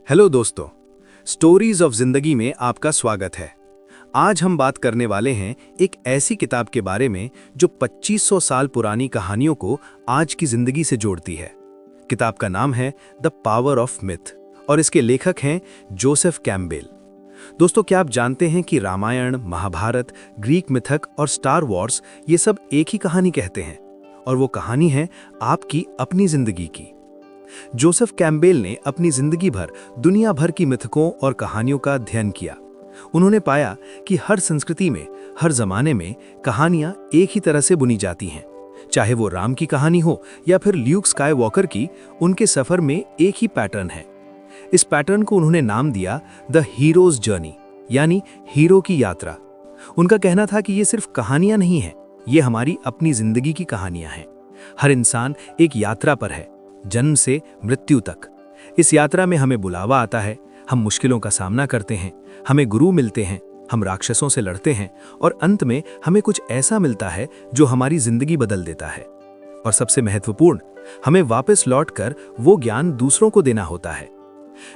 Hello दोस्तों, stories of जिंदगी में आपका स्वागत है। आज हम बात करने वाले हैं एक ऐसी किताब के बारे में जो 2500 साल पुरानी कहानियों को आज की जिंदगी से जोड़ती है। किताब का नाम है द पावर ऑफ मिथ और इसके लेखक हैं जोसेफ कैम्पबेल। दोस्तों, क्या आप जानते हैं कि रामायण, महाभारत, ग्रीक मिथक और स्टार वॉर्स ये सब एक ही कहानी कहते हैं और वो कहानी है आपकी अपनी जिंदगी की। जोसेफ कैम्पबेल ने अपनी जिंदगी भर दुनिया भर की मिथकों और कहानियों का अध्ययन किया। उन्होंने पाया कि हर संस्कृति में, हर जमाने में कहानियां एक ही तरह से बुनी जाती हैं। चाहे वो राम की कहानी हो या फिर ल्यूक स्काईवॉकर की, उनके सफर में एक ही पैटर्न है। इस पैटर्न को उन्होंने नाम दिया द हीरोज जर्नी, यानी हीरो की यात्रा। उनका कहना था कि ये सिर्फ कहानियां नहीं हैं, ये हमारी अपनी जिंदगी की कहानियां हैं। हर इंसान एक यात्रा पर है, जन्म से मृत्यु तक। इस यात्रा में हमें बुलावा आता है, हम मुश्किलों का सामना करते हैं, हमें गुरु मिलते हैं, हम राक्षसों से लड़ते हैं और अंत में हमें कुछ ऐसा मिलता है जो हमारी जिंदगी बदल देता है। और सबसे महत्वपूर्ण, हमें वापस लौटकर वो ज्ञान दूसरों को देना होता है।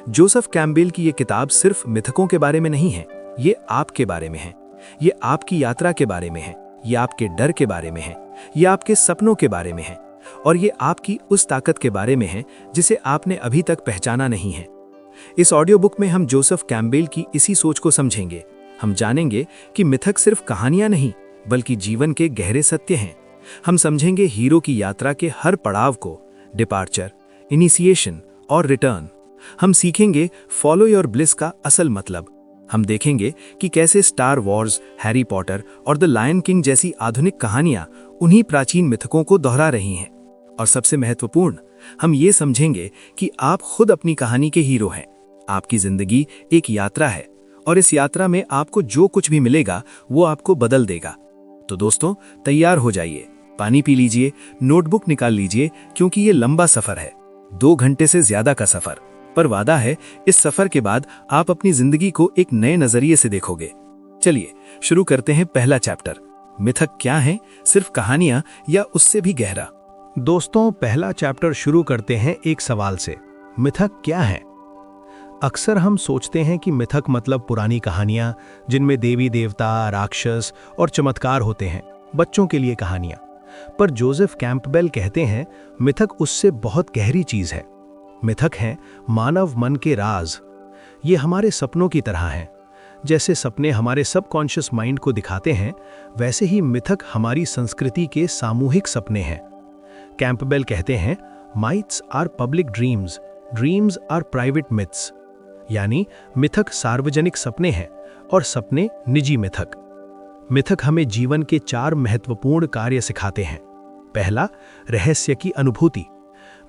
जोसेफ कैम्पबेल की ये किताब सिर्फ मिथकों के बारे में नहीं है, ये आपके बारे में है, ये आपकी यात्रा के बारे में है, ये आपके डर के बारे में है, ये आपके सपनों के बारे में है और ये आपकी उस ताकत के बारे में है जिसे आपने अभी तक पहचाना नहीं है। इस ऑडियो बुक में हम जोसेफ कैम्पबेल की इसी सोच को समझेंगे। हम जानेंगे कि मिथक सिर्फ कहानियां नहीं, बल्कि जीवन के गहरे सत्य हैं। हम समझेंगे हीरो की यात्रा के हर पड़ाव को, डिपार्चर, इनिशिएशन और रिटर्न। हम सीखेंगे फॉलो योर ब्लिस का असल मतलब। हम देखेंगे कि कैसे स्टार वॉर्स, हैरी पॉटर और द लायन किंग जैसी आधुनिक कहानियां उन्हीं प्राचीन मिथकों को दोहरा रही हैं। और सबसे महत्वपूर्ण, हम ये समझेंगे कि आप खुद अपनी कहानी के हीरो हैं। आपकी जिंदगी एक यात्रा है और इस यात्रा में आपको जो कुछ भी मिलेगा वो आपको बदल देगा। तो दोस्तों, तैयार हो जाइए, पानी पी लीजिए, नोटबुक निकाल लीजिए, क्योंकि ये लंबा सफर है, 2 घंटे से ज्यादा का सफर। पर वादा है, इस सफर के बाद आप अपनी जिंदगी को एक नए नजरिए से देखोगे। चलिए शुरू करते हैं पहला चैप्टर। मिथक क्या है, सिर्फ कहानियां या उससे भी गहरा? दोस्तों, पहला चैप्टर शुरू करते हैं एक सवाल से। मिथक क्या है? अक्सर हम सोचते हैं कि मिथक मतलब पुरानी कहानियां जिनमें देवी देवता, राक्षस और चमत्कार होते हैं, बच्चों के लिए कहानियां। पर जोसेफ कैम्पबेल कहते हैं मिथक उससे बहुत गहरी चीज है। मिथक हैं मानव मन के राज। ये हमारे सपनों की तरह हैं। जैसे सपने हमारे सबकॉन्शियस माइंड को दिखाते हैं, वैसे ही मिथक हमारी संस्कृति के सामूहिक सपने हैं। कैम्पबेल कहते हैं myths are public dreams, dreams are private myths. यानी मिथक सार्वजनिक सपने हैं और सपने निजी मिथक। मिथक हमें जीवन के 4 महत्वपूर्ण कार्य सिखाते हैं। पहला, रहस्य की अनुभूति।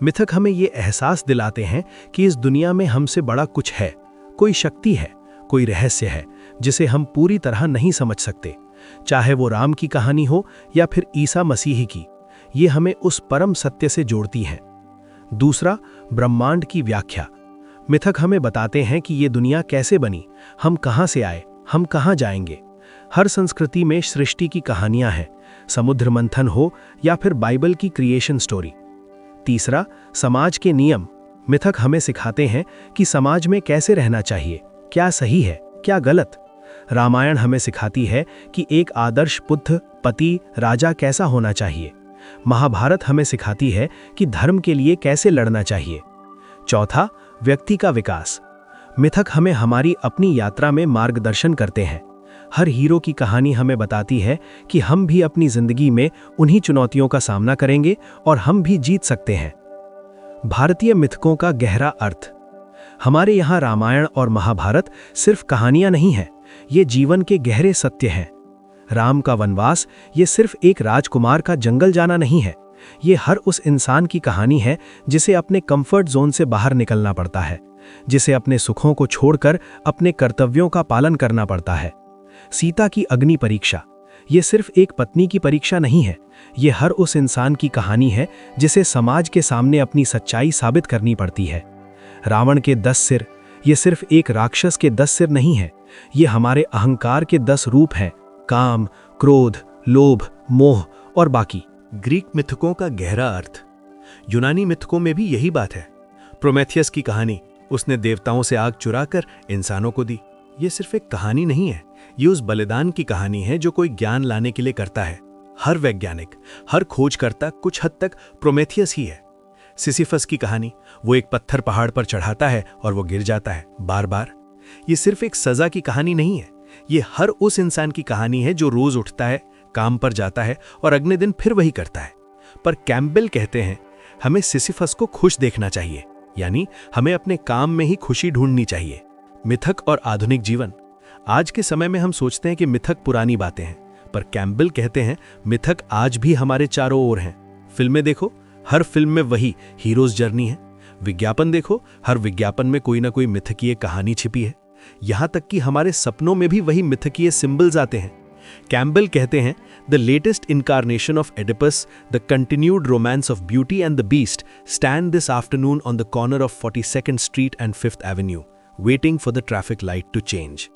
मिथक हमें ये एहसास दिलाते हैं कि इस दुनिया में हमसे बड़ा कुछ है, कोई शक्ति है, कोई रहस्य है जिसे हम पूरी तरह नहीं समझ सकते। चाहे वो राम की कहानी हो या फिर ईसा मसीह की, ये हमें उस परम सत्य से जोड़ती हैं। दूसरा, ब्रह्मांड की व्याख्या। मिथक हमें बताते हैं कि ये दुनिया कैसे बनी, हम कहाँ से आए, हम कहाँ जाएंगे। हर संस्कृति में सृष्टि की कहानियां हैं, समुद्र मंथन हो या फिर बाइबल की क्रिएशन स्टोरी। तीसरा, समाज के नियम। मिथक हमें सिखाते हैं कि समाज में कैसे रहना चाहिए, क्या सही है, क्या गलत। रामायण हमें सिखाती है कि एक आदर्श पुत्र, पति, राजा कैसा होना चाहिए। महाभारत हमें सिखाती है कि धर्म के लिए कैसे लड़ना चाहिए। चौथा, व्यक्ति का विकास। मिथक हमें हमारी अपनी यात्रा में मार्गदर्शन करते हैं। हर हीरो की कहानी हमें बताती है कि हम भी अपनी जिंदगी में उन्हीं चुनौतियों का सामना करेंगे और हम भी जीत सकते हैं। भारतीय मिथकों का गहरा अर्थ। हमारे यहाँ रामायण और महाभारत सिर्फ कहानियां नहीं हैं, ये जीवन के गहरे सत्य हैं। राम का वनवास ये सिर्फ एक राजकुमार का जंगल जाना नहीं है, ये हर उस इंसान की कहानी है जिसे अपने कंफर्ट जोन से बाहर निकलना पड़ता है, जिसे अपने सुखों को छोड़कर अपने कर्तव्यों का पालन करना पड़ता है। सीता की अग्नि परीक्षा ये सिर्फ एक पत्नी की परीक्षा नहीं है, ये हर उस इंसान की कहानी है जिसे समाज के सामने अपनी सच्चाई साबित करनी पड़ती है। रावण के 10 सिर ये सिर्फ एक राक्षस के 10 सिर नहीं है, ये हमारे अहंकार के 10 रूप हैं, काम, क्रोध, लोभ, मोह और बाकी। ग्रीक मिथकों का गहरा अर्थ। यूनानी मिथकों में भी यही बात है। प्रोमेथियस की कहानी उसने देवताओं से आग चुराकर इंसानों को दी। ये सिर्फ एक कहानी नहीं है, ये उस बलिदान की कहानी है जो कोई ज्ञान लाने के लिए करता है। हर वैज्ञानिक, हर खोजकर्ता कुछ हद तक प्रोमेथियस ही है। सिसिफस की कहानी, वो एक पत्थर पहाड़ पर चढ़ाता है और वो गिर जाता है बार बार। ये सिर्फ एक सजा की कहानी नहीं है, ये हर उस इंसान की कहानी है जो रोज उठता है, काम पर जाता है और अगले दिन फिर वही करता है। पर कैम्पबेल कहते हैं हमें सिसिफस को खुश देखना चाहिए, यानी हमें अपने काम में ही खुशी ढूंढनी चाहिए। मिथक और आधुनिक जीवन। आज के समय में हम सोचते हैं कि मिथक पुरानी बातें हैं, पर कैम्पबेल कहते हैं मिथक आज भी हमारे चारों ओर हैं। फिल्में देखो, हर फिल्म में वही हीरोज जर्नी है। विज्ञापन देखो, हर विज्ञापन में कोई ना कोई मिथकीय कहानी छिपी है। यहां तक कि हमारे सपनों में भी वही मिथकीय सिंबल्स आते हैं। कैम्पबेल कहते हैं the latest incarnation of Oedipus, the continued romance of beauty and the beast stand this afternoon on the corner of 42nd street and 5th avenue waiting for the traffic light to change.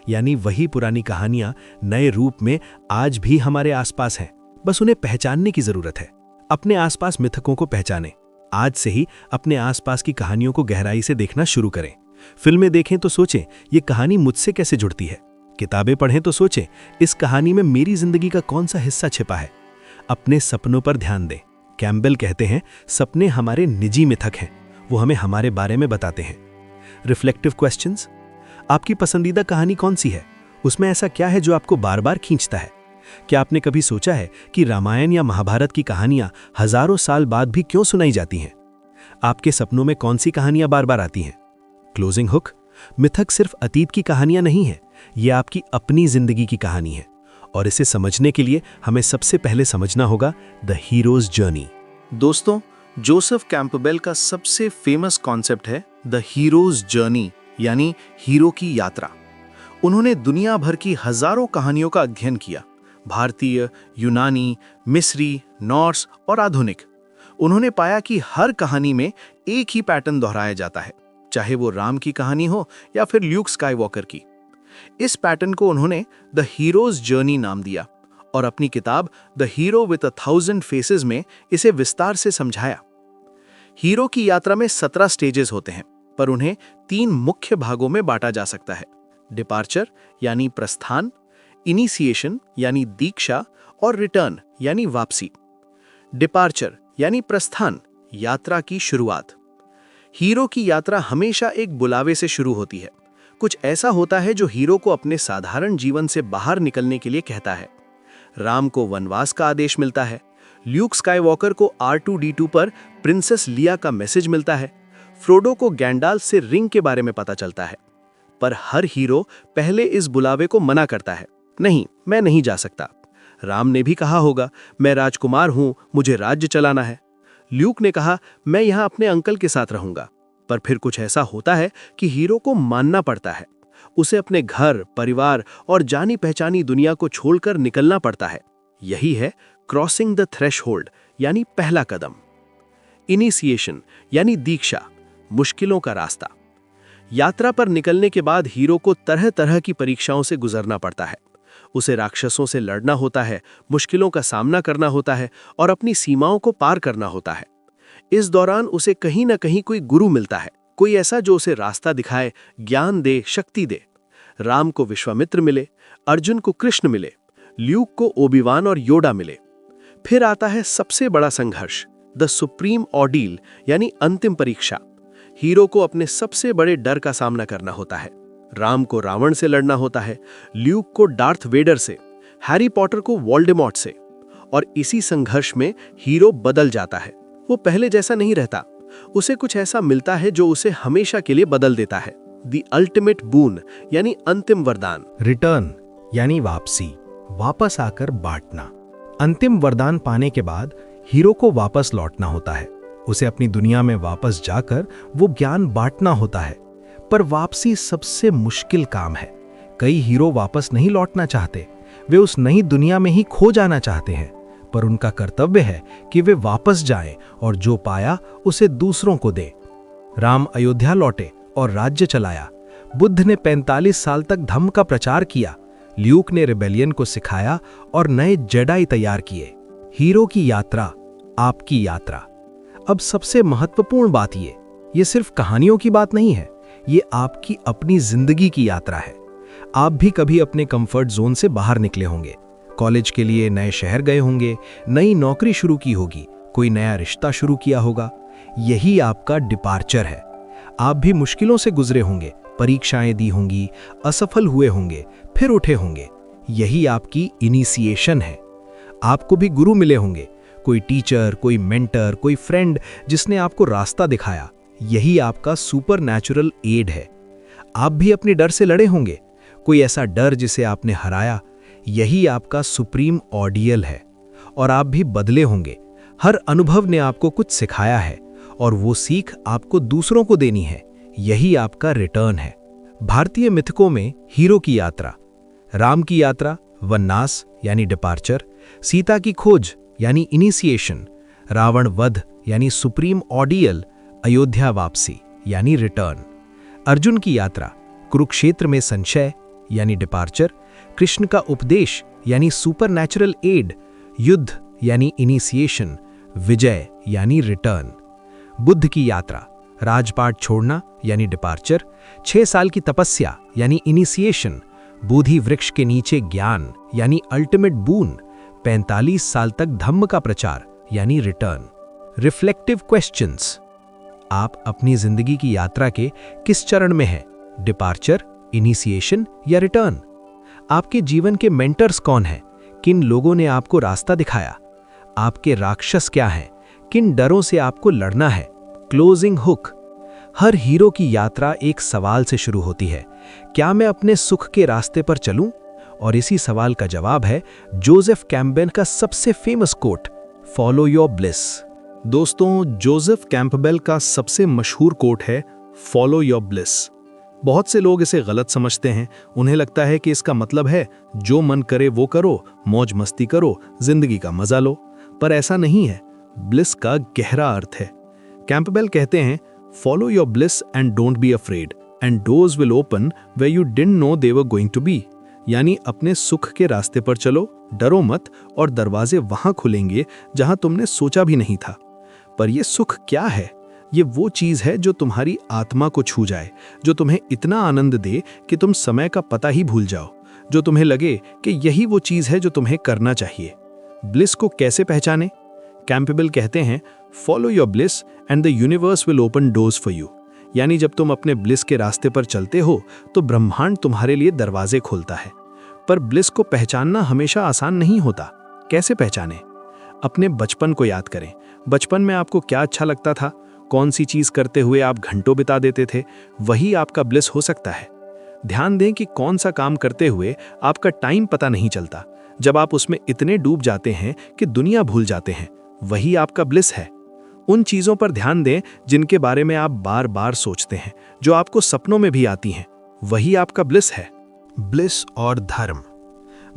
यानी वही पुरानी कहानियां नए रूप में आज भी हमारे आसपास हैं, बस उन्हें पहचानने की जरूरत है। अपने आसपास मिथकों को पहचानें। आज से ही अपने आसपास की कहानियों को गहराई से देखना शुरू करें। फिल्में देखें तो सोचें ये कहानी मुझसे कैसे जुड़ती है। किताबें पढ़ें तो सोचें इस कहानी में मेरी जिंदगी का कौन सा हिस्सा छिपा है। अपने सपनों पर ध्यान दें। कैम्पबेल कहते हैं सपने हमारे निजी मिथक हैं, वो हमें हमारे बारे में बताते हैं। Reflective questions. आपकी पसंदीदा कहानी कौन सी है? उसमें ऐसा क्या है जो आपको बार बार खींचता है? क्या आपने कभी सोचा है कि रामायण या महाभारत की कहानियां हजारों साल बाद भी क्यों सुनाई जाती हैं? आपके सपनों में कौन सी कहानियां बार बार आती हैं? Closing hook. मिथक सिर्फ अतीत की कहानियां नहीं है, ये आपकी अपनी जिंदगी की कहानी है, और इसे समझने के लिए हमें सबसे पहले समझना होगा द हीरोज जर्नी। दोस्तों, जोसेफ कैम्पबेल का सबसे फेमस कॉन्सेप्ट है द हीरोज जर्नी, यानी हीरो की यात्रा। उन्होंने दुनिया भर की हजारों कहानियों का अध्ययन किया, भारतीय, यूनानी, मिस्री, नॉर्स और आधुनिक। उन्होंने पाया कि हर कहानी में एक ही पैटर्न दोहराया जाता है, चाहे वो राम की कहानी हो या फिर ल्यूक स्काईवॉकर की। इस पैटर्न को उन्होंने द हीरोज जर्नी नाम दिया और अपनी किताब द हीरो विद 1000 फेसेस में इसे विस्तार से समझाया। हीरो की यात्रा में 17 स्टेजेस होते हैं, पर उन्हें 3 मुख्य भागों में बांटा जा सकता है। डिपार्चर यानी प्रस्थान, इनिशिएशन यानी दीक्षा और रिटर्न यानी वापसी। डिपार्चर यानी प्रस्थान, यात्रा की शुरुआत। हीरो की यात्रा हमेशा एक बुलावे से शुरू होती है। कुछ ऐसा होता है जो हीरो को अपने साधारण जीवन से बाहर निकलने के लिए कहता है। राम को वनवास का आदेश मिलता है, ल्यूक स्काईवॉकर को R2-D2 पर प्रिंसेस लिया का मैसेज मिलता है, फ्रोडो को गैंडाल्फ से रिंग के बारे में पता चलता है। पर हर हीरो पहले इस बुलावे को मना करता है, नहीं, मैं नहीं जा सकता। राम ने भी कहा होगा, मैं राजकुमार हूं, मुझे राज्य चलाना है। ल्यूक ने कहा, मैं यहां अपने अंकल के साथ रहूंगा। पर फिर कुछ ऐसा होता है कि हीरो को मानना पड़ता है। उसे अपने घर, परिवार और जानी पहचानी दुनिया को छोड़कर निकलना पड़ता है। यही है क्रॉसिंग द थ्रेशहोल्ड, यानी पहला कदम। इनिशिएशन यानी दीक्षा, मुश्किलों का रास्ता। यात्रा पर निकलने के बाद हीरो को तरह तरह की परीक्षाओं से गुजरना पड़ता है। उसे राक्षसों से लड़ना होता है, मुश्किलों का सामना करना होता है और अपनी सीमाओं को पार करना होता है। इस दौरान उसे कहीं ना कहीं कोई गुरु मिलता है, कोई ऐसा जो उसे रास्ता दिखाए, ज्ञान दे, शक्ति दे। राम को विश्वामित्र मिले, अर्जुन को कृष्ण मिले, ल्यूक को ओबीवान और योडा मिले। फिर आता है सबसे बड़ा संघर्ष, द सुप्रीम ऑर्डील यानी अंतिम परीक्षा। हीरो को अपने सबसे बड़े डर का सामना करना होता है। राम को रावण से लड़ना होता है, ल्यूक को डार्थ वेडर से, हैरी पॉटर को वोल्डेमॉर्ट से। और इसी संघर्ष में हीरो बदल जाता है। वो पहले जैसा नहीं रहता, उसे कुछ ऐसा मिलता है जो उसे हमेशा के लिए बदल देता है। द अल्टीमेट बून यानी अंतिम वरदान। रिटर्न यानी वापसी, वापस आकर बांटना। अंतिम वरदान पाने के बाद हीरो को वापस लौटना होता है। उसे अपनी दुनिया में वापस जाकर वो ज्ञान बांटना होता है। पर वापसी सबसे मुश्किल काम है। कई हीरो वापस नहीं लौटना चाहते, वे उस नई दुनिया में ही खो जाना चाहते हैं। पर उनका कर्तव्य है कि वे वापस जाएं और जो पाया उसे दूसरों को दें। राम अयोध्या लौटे और राज्य चलाया। बुद्ध ने 45 साल तक धम्म का प्रचार किया। ल्यूक ने रिबेलियन को सिखाया और नए जेडाई तैयार किए। हीरो की यात्रा, आपकी यात्रा। अब सबसे महत्वपूर्ण बात ये, ये सिर्फ कहानियों की बात नहीं है, ये आपकी अपनी जिंदगी की यात्रा है। आप भी कभी अपने कंफर्ट जोन से बाहर निकले होंगे, कॉलेज के लिए नए शहर गए होंगे, नई नौकरी शुरू की होगी, कोई नया रिश्ता शुरू किया होगा। यही आपका डिपार्चर है। आप भी मुश्किलों से गुजरे होंगे, परीक्षाएं दी होंगी, असफल हुए होंगे, फिर उठे होंगे। यही आपकी इनिशिएशन है। आपको भी गुरु मिले होंगे, कोई टीचर, कोई मेंटर, कोई फ्रेंड जिसने आपको रास्ता दिखाया। यही आपका सुपर नेचुरल एड है। आप भी अपने डर से लड़े होंगे, कोई ऐसा डर जिसे आपने हराया। यही आपका सुप्रीम ऑडियल है। और आप भी बदले होंगे। हर अनुभव ने आपको कुछ सिखाया है और वो सीख आपको दूसरों को देनी है। यही आपका रिटर्न है। भारतीय मिथकों में हीरो की यात्रा, राम की यात्रा वननास यानी डिपार्चर, सीता की खोज यानी इनिशिएशन, रावण वध यानी सुप्रीम ऑडियल, अयोध्या वापसी यानी रिटर्न, अर्जुन की यात्रा, कुरुक्षेत्र में संशय यानी डिपार्चर, कृष्ण का उपदेश यानी सुपरनैचुरल एड, युद्ध यानी इनिशिएशन, विजय यानी रिटर्न, बुद्ध की यात्रा, राजपाट छोड़ना यानी डिपार्चर, 6 साल की तपस्या यानी इनिशिएशन, बोधि वृक्ष के नीचे ज्ञान यानी अल्टीमेट बून, 45 साल तक धम्म का प्रचार यानी रिटर्न। Reflective questions. आप अपनी जिंदगी की यात्रा के किस चरण में हैं? डिपार्चर, इनिशिएशन या रिटर्न? आपके जीवन के मेंटर्स कौन हैं? किन लोगों ने आपको रास्ता दिखाया? आपके राक्षस क्या हैं? किन डरों से आपको लड़ना है? Closing hook. हर हीरो की यात्रा एक सवाल से शुरू होती है, क्या मैं अपने सुख के रास्ते पर चलूं? और इसी सवाल का जवाब है जोसेफ कैम्पबेल का सबसे famous quote, follow your bliss. दोस्तों, जोसेफ कैम्पबेल का सबसे मशहूर कोट है फॉलो योर ब्लिस। बहुत से लोग इसे गलत समझते हैं। उन्हें लगता है कि इसका मतलब है जो मन करे वो करो, मौज मस्ती करो, जिंदगी का मजा लो। पर ऐसा नहीं है। ब्लिस का गहरा अर्थ है। कैम्पबेल कहते हैं, follow your bliss and don't be afraid and doors will open where you didn't know they were going to be. यानी अपने सुख के रास्ते पर चलो, डरो मत, और दरवाजे वहां खुलेंगे जहां तुमने सोचा भी नहीं था। पर यह सुख क्या है? ये वो चीज है जो तुम्हारी आत्मा को छू जाए, जो तुम्हें इतना आनंद दे कि तुम समय का पता ही भूल जाओ, जो तुम्हें लगे कि यही वो चीज है जो तुम्हें करना चाहिए। ब्लिस को कैसे पहचाने? कैम्पबेल कहते हैं, follow your bliss and the universe will open doors for you. यानी जब तुम अपने ब्लिस के रास्ते पर चलते हो तो ब्रह्मांड तुम्हारे लिए दरवाजे खोलता है। पर ब्लिस को पहचानना हमेशा आसान नहीं होता। कैसे पहचाने? अपने बचपन को याद करें। बचपन में आपको क्या अच्छा लगता था? कौन सी चीज करते हुए आप घंटों बिता देते थे? वही आपका ब्लिस हो सकता है। ध्यान दें कि कौन सा काम करते हुए आपका टाइम पता नहीं चलता। जब आप उसमें इतने डूब जाते हैं कि दुनिया भूल जाते हैं, वही आपका ब्लिस है। उन चीजों पर ध्यान दें जिनके बारे में आप बार बार सोचते हैं, जो आपको सपनों में भी आती हैं, वही आपका ब्लिस है। ब्लिस और धर्म।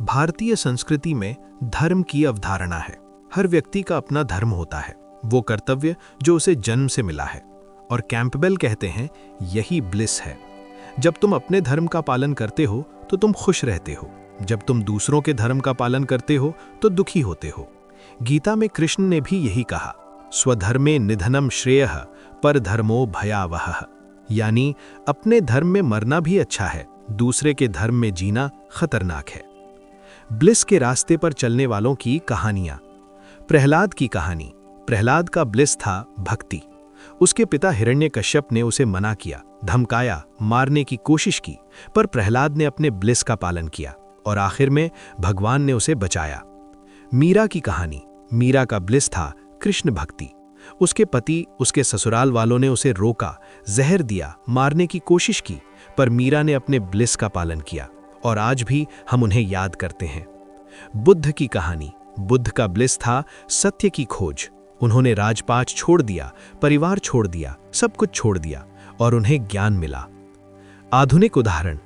भारतीय संस्कृति में धर्म की अवधारणा है। हर व्यक्ति का अपना धर्म होता है, वो कर्तव्य जो उसे जन्म से मिला है। और कैम्पबेल कहते हैं, यही ब्लिस है। जब तुम अपने धर्म का पालन करते हो तो तुम खुश रहते हो। जब तुम दूसरों के धर्म का पालन करते हो तो दुखी होते हो। गीता में कृष्ण ने भी यही कहा, स्वधर्मे निधनम श्रेयः पर धर्मो भयावह। यानी अपने धर्म में मरना भी अच्छा है, दूसरे के धर्म में जीना खतरनाक है। ब्लिस के रास्ते पर चलने वालों की कहानियां। प्रहलाद की कहानी। प्रहलाद का ब्लिस था भक्ति। उसके पिता हिरण्यकश्यप ने उसे मना किया, धमकाया, मारने की कोशिश की, पर प्रहलाद ने अपने ब्लिस का पालन किया और आखिर में भगवान ने उसे बचाया। मीरा की कहानी। मीरा का ब्लिस था कृष्ण भक्ति। उसके पति, उसके ससुराल वालों ने उसे रोका, जहर दिया, मारने की कोशिश की, पर मीरा ने अपने ब्लिस का पालन किया और आज भी हम उन्हें याद करते हैं। बुद्ध की कहानी। बुद्ध का ब्लिस था सत्य की खोज। उन्होंने राजपाट छोड़ दिया, परिवार छोड़ दिया, सब कुछ छोड़ दिया और उन्हें ज्ञान मिला। आधुनिक उदाहरण,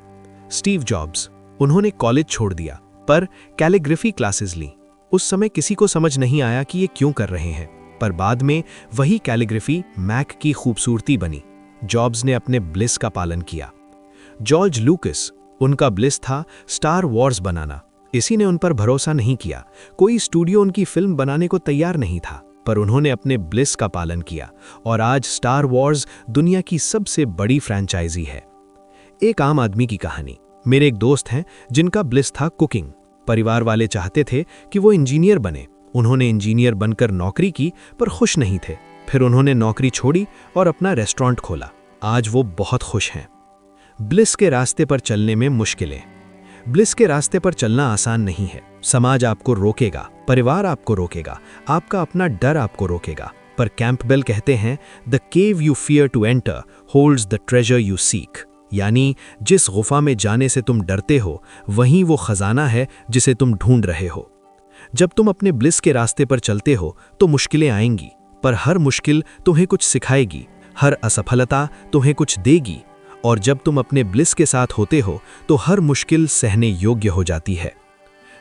स्टीव जॉब्स। उन्होंने कॉलेज छोड़ दिया पर कैलीग्राफी क्लासेस ली। उस समय किसी को समझ नहीं आया कि ये क्यों कर रहे हैं, पर बाद में वही कैलीग्राफी मैक की खूबसूरती बनी। जॉब्स ने अपने ब्लिस का पालन किया। जॉर्ज लूकस, उनका ब्लिस था स्टार वॉर्स बनाना। इसी ने उन पर भरोसा नहीं किया। कोई स्टूडियो उनकी फिल्म बनाने को तैयार नहीं था, पर उन्होंने अपने ब्लिस का पालन किया और आज स्टार वॉर्स दुनिया की सबसे बड़ी फ्रैंचाइजी है। एक आम आदमी की कहानी। मेरे एक दोस्त हैं जिनका ब्लिस था कुकिंग। परिवार वाले चाहते थे कि वो इंजीनियर बने। उन्होंने इंजीनियर बनकर नौकरी की पर खुश नहीं थे। फिर उन्होंने नौकरी छोड़ी और अपना रेस्टोरेंट खोला। आज वो बहुत खुश हैं। ब्लिस के रास्ते पर चलने में मुश्किलें। ब्लिस के रास्ते पर चलना आसान नहीं है। समाज आपको रोकेगा, परिवार आपको रोकेगा, आपका अपना डर आपको रोकेगा। पर कैंपबेल कहते हैं, the cave you fear to enter holds the treasure you seek. यानी जिस गुफा में जाने से तुम डरते हो वहीं वो खजाना है जिसे तुम ढूंढ रहे हो। जब तुम अपने ब्लिस के रास्ते पर चलते हो तो मुश्किलें आएंगी, पर हर मुश्किल तुम्हें कुछ सिखाएगी, हर असफलता तुम्हें कुछ देगी। और जब तुम अपने ब्लिस के साथ होते हो तो हर मुश्किल सहने योग्य हो जाती है।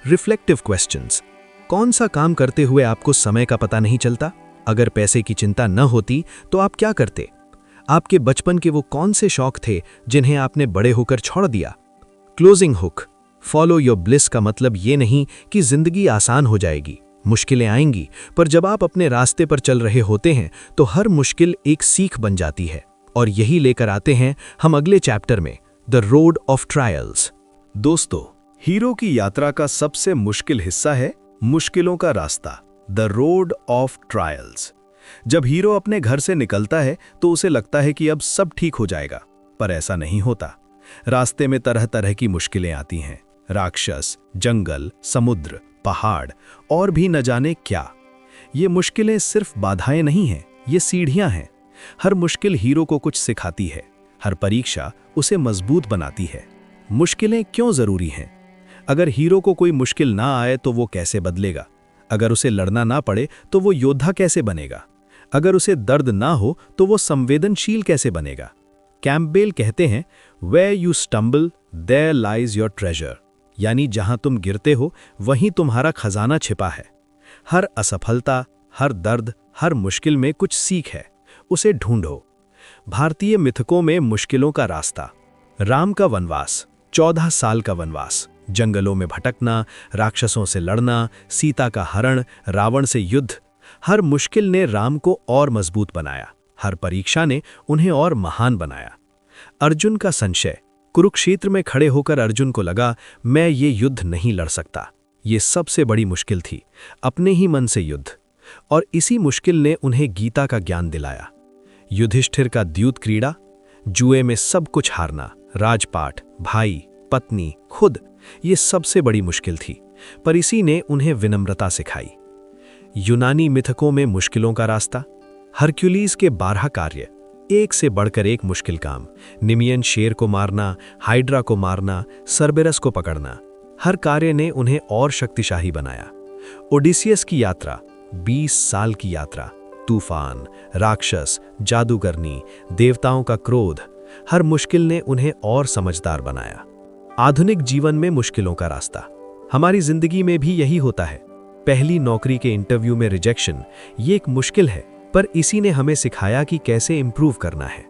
Reflective questions. कौन सा काम करते हुए आपको समय का पता नहीं चलता? अगर पैसे की चिंता न होती तो आप क्या करते? आपके बचपन के वो कौन से शौक थे जिन्हें आपने बड़े होकर छोड़ दिया? Closing hook. Follow your bliss का मतलब ये नहीं कि जिंदगी आसान हो जाएगी। मुश्किलें आएंगी, पर जब आप अपने रास्ते पर चल रहे होते हैं तो हर मुश्किल एक सीख बन जाती है। और यही लेकर आते हैं हम अगले चैप्टर में, द रोड ऑफ ट्रायल्स। दोस्तों, हीरो की यात्रा का सबसे मुश्किल हिस्सा है मुश्किलों का रास्ता, द रोड ऑफ ट्रायल्स। जब हीरो अपने घर से निकलता है तो उसे लगता है कि अब सब ठीक हो जाएगा, पर ऐसा नहीं होता। रास्ते में तरह तरह की मुश्किलें आती हैं। राक्षस, जंगल, समुद्र, पहाड़ और भी न जाने क्या। ये मुश्किलें सिर्फ बाधाएं नहीं हैं, ये सीढ़ियां हैं। हर मुश्किल हीरो को कुछ सिखाती है, हर परीक्षा उसे मजबूत बनाती है। मुश्किलें क्यों जरूरी हैं? अगर हीरो को कोई मुश्किल ना आए तो वो कैसे बदलेगा? अगर उसे लड़ना ना पड़े तो वो योद्धा कैसे बनेगा? अगर उसे दर्द ना हो तो वो संवेदनशील कैसे बनेगा? कैंपबेल कहते हैं, where you stumble there lies your treasure. यानी जहां तुम गिरते हो वहीं तुम्हारा खजाना छिपा है। हर असफलता, हर दर्द, हर मुश्किल में कुछ सीख है, उसे ढूंढो। भारतीय मिथकों में मुश्किलों का रास्ता। राम का वनवास, 14 साल का वनवास, जंगलों में भटकना, राक्षसों से लड़ना, सीता का हरण, रावण से युद्ध। हर मुश्किल ने राम को और मजबूत बनाया, हर परीक्षा ने उन्हें और महान बनाया। अर्जुन का संशय। कुरुक्षेत्र में खड़े होकर अर्जुन को लगा, मैं ये युद्ध नहीं लड़ सकता। ये सबसे बड़ी मुश्किल थी, अपने ही मन से युद्ध। और इसी मुश्किल ने उन्हें गीता का ज्ञान दिलाया। युधिष्ठिर का द्यूत क्रीड़ा, जुए में सब कुछ हारना, राजपाट, भाई, पत्नी, खुद, ये सबसे बड़ी मुश्किल थी, पर इसी ने उन्हें विनम्रता सिखाई। यूनानी मिथकों में मुश्किलों का रास्ता। हरक्यूलीज के 12 कार्य, एक से बढ़कर एक मुश्किल काम। निमियन शेर को मारना, हाइड्रा को मारना, सर्बेरस को पकड़ना। हर कार्य ने उन्हें और शक्तिशाली बनाया। ओडिसियस की यात्रा, 20 साल की यात्रा, तूफान, राक्षस, जादूगरनी, देवताओं का क्रोध। हर मुश्किल ने उन्हें और समझदार बनाया। आधुनिक जीवन में मुश्किलों का रास्ता। हमारी जिंदगी में भी यही होता है। पहली नौकरी के इंटरव्यू में रिजेक्शन, ये एक मुश्किल है, पर इसी ने हमें सिखाया कि कैसे इंप्रूव करना है।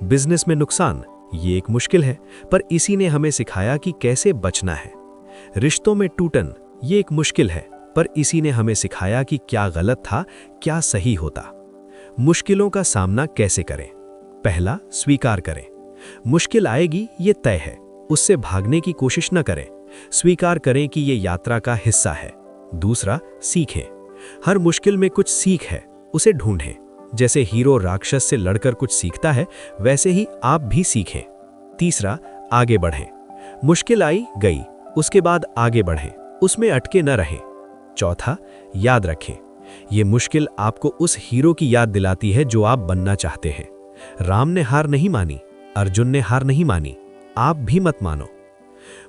बिजनेस में नुकसान, ये एक मुश्किल है, पर इसी ने हमें सिखाया कि कैसे बचना है। रिश्तों में टूटन, ये एक मुश्किल है, पर इसी ने हमें सिखाया कि क्या गलत था, क्या सही होता। मुश्किलों का सामना कैसे करें? पहला, स्वीकार करें। मुश्किल आएगी, ये तय है, उससे भागने की कोशिश न करें। स्वीकार करें कि ये यात्रा का हिस्सा है। दूसरा, सीखें। हर मुश्किल में कुछ सीख है, उसे ढूंढें। जैसे हीरो राक्षस से लड़कर कुछ सीखता है, वैसे ही आप भी सीखें। तीसरा, आगे बढ़ें। मुश्किल आई गई, उसके बाद आगे बढ़ें, उसमें अटके न रहें। चौथा, याद रखें, ये मुश्किल आपको उस हीरो की याद दिलाती है जो आप बनना चाहते हैं। राम ने हार नहीं मानी, अर्जुन ने हार नहीं मानी, आप भी मत मानो।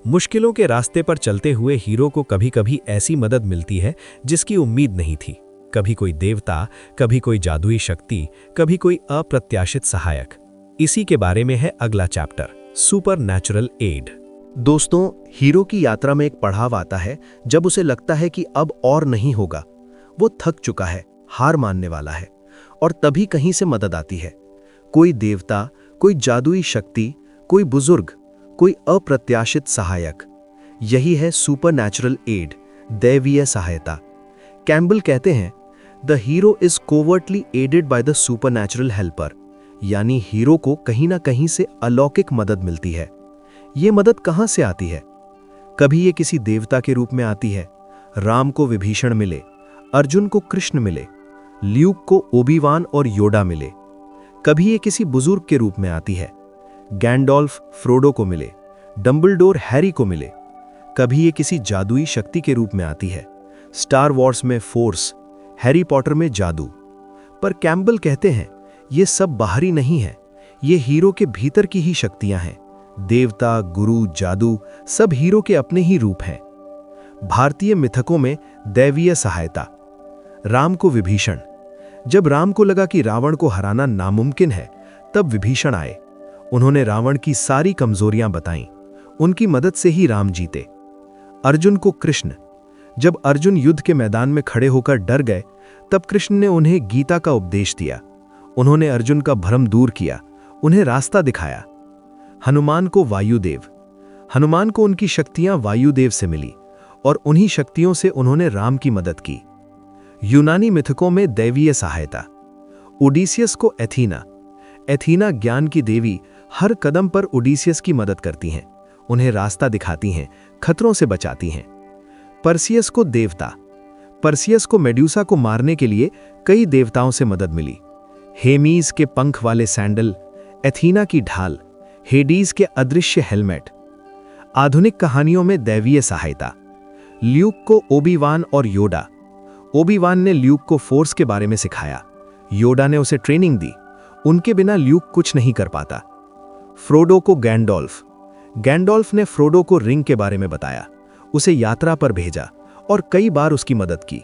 मुश्किलों के रास्ते पर चलते हुए हीरो को कभी कभी ऐसी मदद मिलती है जिसकी उम्मीद नहीं थी। कभी कोई देवता, कभी कोई जादुई शक्ति, कभी कोई अप्रत्याशित सहायक। इसी के बारे में है अगला चैप्टर, सुपर नेचुरल एड। दोस्तों, हीरो की यात्रा में एक पड़ाव आता है जब उसे लगता है कि अब और नहीं होगा। वो थक चुका है, हार मानने वाला है, और तभी कहीं से मदद आती है। कोई देवता, कोई जादुई शक्ति, कोई बुजुर्ग, कोई अप्रत्याशित सहायक। यही है सुपर नेचुरल एड, दैवीय सहायता। कैम्बल कहते हैं, the hero is covertly aided by the supernatural helper, यानी हीरो को कहीं ना कहीं से अलौकिक मदद मिलती है। ये मदद कहां से आती है? कभी ये किसी देवता के रूप में आती है, राम को विभीषण मिले, अर्जुन को कृष्ण मिले, ल्यूक को ओबी-वान और योडा मिले। कभी ये किसी बुजुर्ग के रूप में आती है, गैंडोल्फ फ्रोडो को मिले, डंबलडोर हैरी को मिले। कभी ये किसी जादुई शक्ति के रूप में आती है, स्टार वॉर्स में फोर्स, हैरी पॉटर में जादू। पर कैम्बल कहते हैं ये सब बाहरी नहीं है, ये हीरो के भीतर की ही शक्तियां हैं। देवता, गुरु, जादू सब हीरो के अपने ही रूप हैं। भारतीय मिथकों में दैवीय सहायता। राम को विभीषण। जब राम को लगा कि रावण को हराना नामुमकिन है, तब विभीषण आए। उन्होंने रावण की सारी कमजोरियां बताईं। उनकी मदद से ही राम जीते। अर्जुन को कृष्ण। जब अर्जुन युद्ध के मैदान में खड़े होकर डर गए, तब कृष्ण ने उन्हें गीता का उपदेश दिया। उन्होंने अर्जुन का भ्रम दूर किया, उन्हें रास्ता दिखाया। हनुमान को वायुदेव। हनुमान को उनकी शक्तियां वायुदेव से मिली और उन्हीं शक्तियों से उन्होंने राम की मदद की। यूनानी मिथकों में दैवीय सहायता। ओडिसियस को एथीना। एथीना ज्ञान की देवी हर कदम पर ओडिसियस की मदद करती हैं, उन्हें रास्ता दिखाती हैं, खतरों से बचाती हैं। पर्सियस को देवता। पर्सियस को मेड्यूसा को मारने के लिए कई देवताओं से मदद मिली। हेमीज के पंख वाले सैंडल, एथीना की ढाल, हेडीज के अदृश्य हेलमेट। आधुनिक कहानियों में दैवीय सहायता। ल्यूक को ओबी-वान और योडा। ओबी-वान ने ल्यूक को फोर्स के बारे में सिखाया, योडा ने उसे ट्रेनिंग दी। उनके बिना ल्यूक कुछ नहीं कर पाता। फ्रोडो को गैंडोल्फ। गैंडोल्फ ने फ्रोडो को रिंग के बारे में बताया, उसे यात्रा पर भेजा और कई बार उसकी मदद की।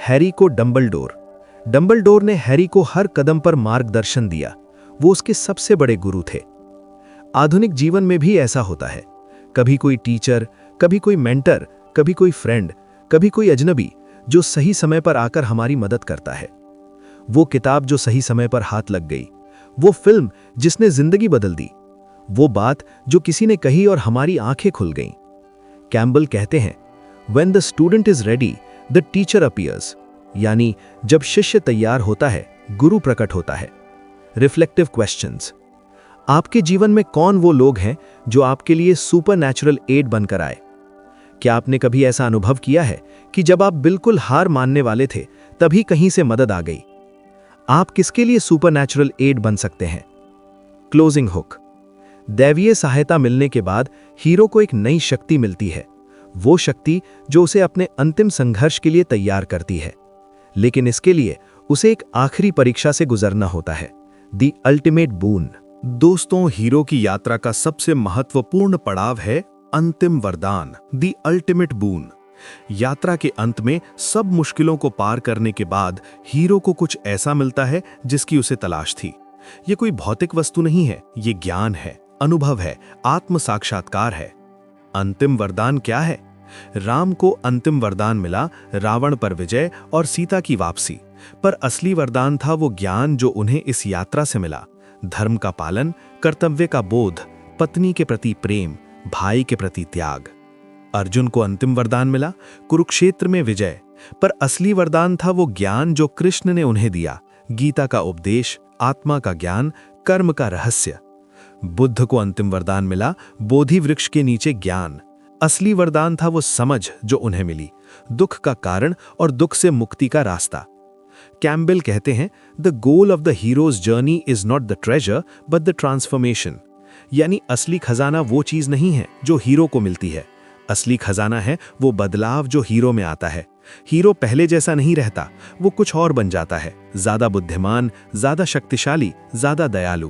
हैरी को डंबलडोर। डंबलडोर ने हैरी को हर कदम पर मार्गदर्शन दिया, वो उसके सबसे बड़े गुरु थे। आधुनिक जीवन में भी ऐसा होता है, कभी कोई टीचर, कभी कोई मेंटर, कभी कोई फ्रेंड, कभी कोई अजनबी जो सही समय पर आकर हमारी मदद करता है। वो किताब जो सही समय पर हाथ लग गई, वो फिल्म जिसने जिंदगी बदल दी, वो बात जो किसी ने कही और हमारी आंखें खुल गईं। कैम्बल कहते हैं, When the student is ready, the teacher appears, यानी जब शिष्य तैयार होता है, गुरु प्रकट होता है। Reflective questions. आपके जीवन में कौन वो लोग हैं जो आपके लिए सुपरनैचुरल एड बनकर आए? क्या आपने कभी ऐसा अनुभव किया है कि जब आप बिल्कुल हार मानने वाले थे, तभी कहीं से मदद आ गई? आप किसके लिए सुपरनैचुरल एड बन सकते हैं? Closing hook. दैवीय सहायता मिलने के बाद हीरो को एक नई शक्ति मिलती है, वो शक्ति जो उसे अपने अंतिम संघर्ष के लिए तैयार करती है। लेकिन इसके लिए उसे एक आखिरी परीक्षा से गुजरना होता है, द अल्टीमेट बून। दोस्तों, हीरो की यात्रा का सबसे महत्वपूर्ण पड़ाव है अंतिम वरदान, द अल्टीमेट बून। यात्रा के अंत में सब मुश्किलों को पार करने के बाद हीरो को कुछ ऐसा मिलता है जिसकी उसे तलाश थी। ये कोई भौतिक वस्तु नहीं है, ये ज्ञान है, अनुभव है, आत्म साक्षात्कार है। अंतिम वरदान क्या है? राम को अंतिम वरदान मिला, रावण पर विजय और सीता की वापसी। पर असली वरदान था वो ज्ञान जो उन्हें इस यात्रा से मिला। धर्म का पालन, कर्तव्य का बोध, पत्नी के प्रति प्रेम, भाई के प्रति त्याग। अर्जुन को अंतिम वरदान मिला, कुरुक्षेत्र में विजय। पर असली वरदान था वो ज्ञान जो कृष्ण ने उन्हें दिया, गीता का उपदेश, आत्मा का ज्ञान, कर्म का रहस्य। बुद्ध को अंतिम वरदान मिला, बोधि वृक्ष के नीचे ज्ञान। असली वरदान था वो समझ जो उन्हें मिली, दुख का कारण और दुख से मुक्ति का रास्ता। कैम्बेल कहते हैं, the goal of the heroes journey is not the treasure but the transformation. यानी असली खजाना वो चीज नहीं है जो हीरो को मिलती है, असली खजाना है वो बदलाव जो हीरो में आता है। हीरो पहले जैसा नहीं रहता, वो कुछ और बन जाता है, ज्यादा बुद्धिमान, ज्यादा शक्तिशाली, ज्यादा दयालु।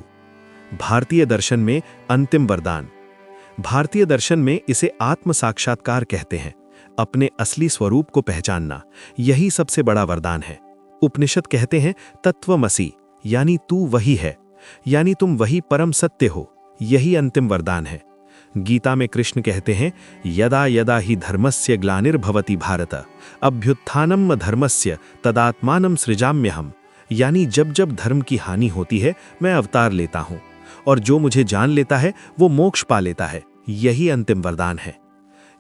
भारतीय दर्शन में अंतिम वरदान। भारतीय दर्शन में इसे आत्म साक्षात्कार कहते हैं, अपने असली स्वरूप को पहचानना, यही सबसे बड़ा वरदान है। उपनिषद कहते हैं, तत्वमसि, यानी तू वही है, यानी तुम वही परम सत्य हो, यही अंतिम वरदान है। गीता में कृष्ण कहते हैं, यदा यदा ही धर्मस्य ग्लानिर्भवति भारत अभ्युत्थानम धर्मस्य तदात्मानं सृजाम्यहम्। यानी जब जब धर्म की हानि होती है, मैं अवतार लेता हूं, और जो मुझे जान लेता है वो मोक्ष पा लेता है, यही अंतिम वरदान है।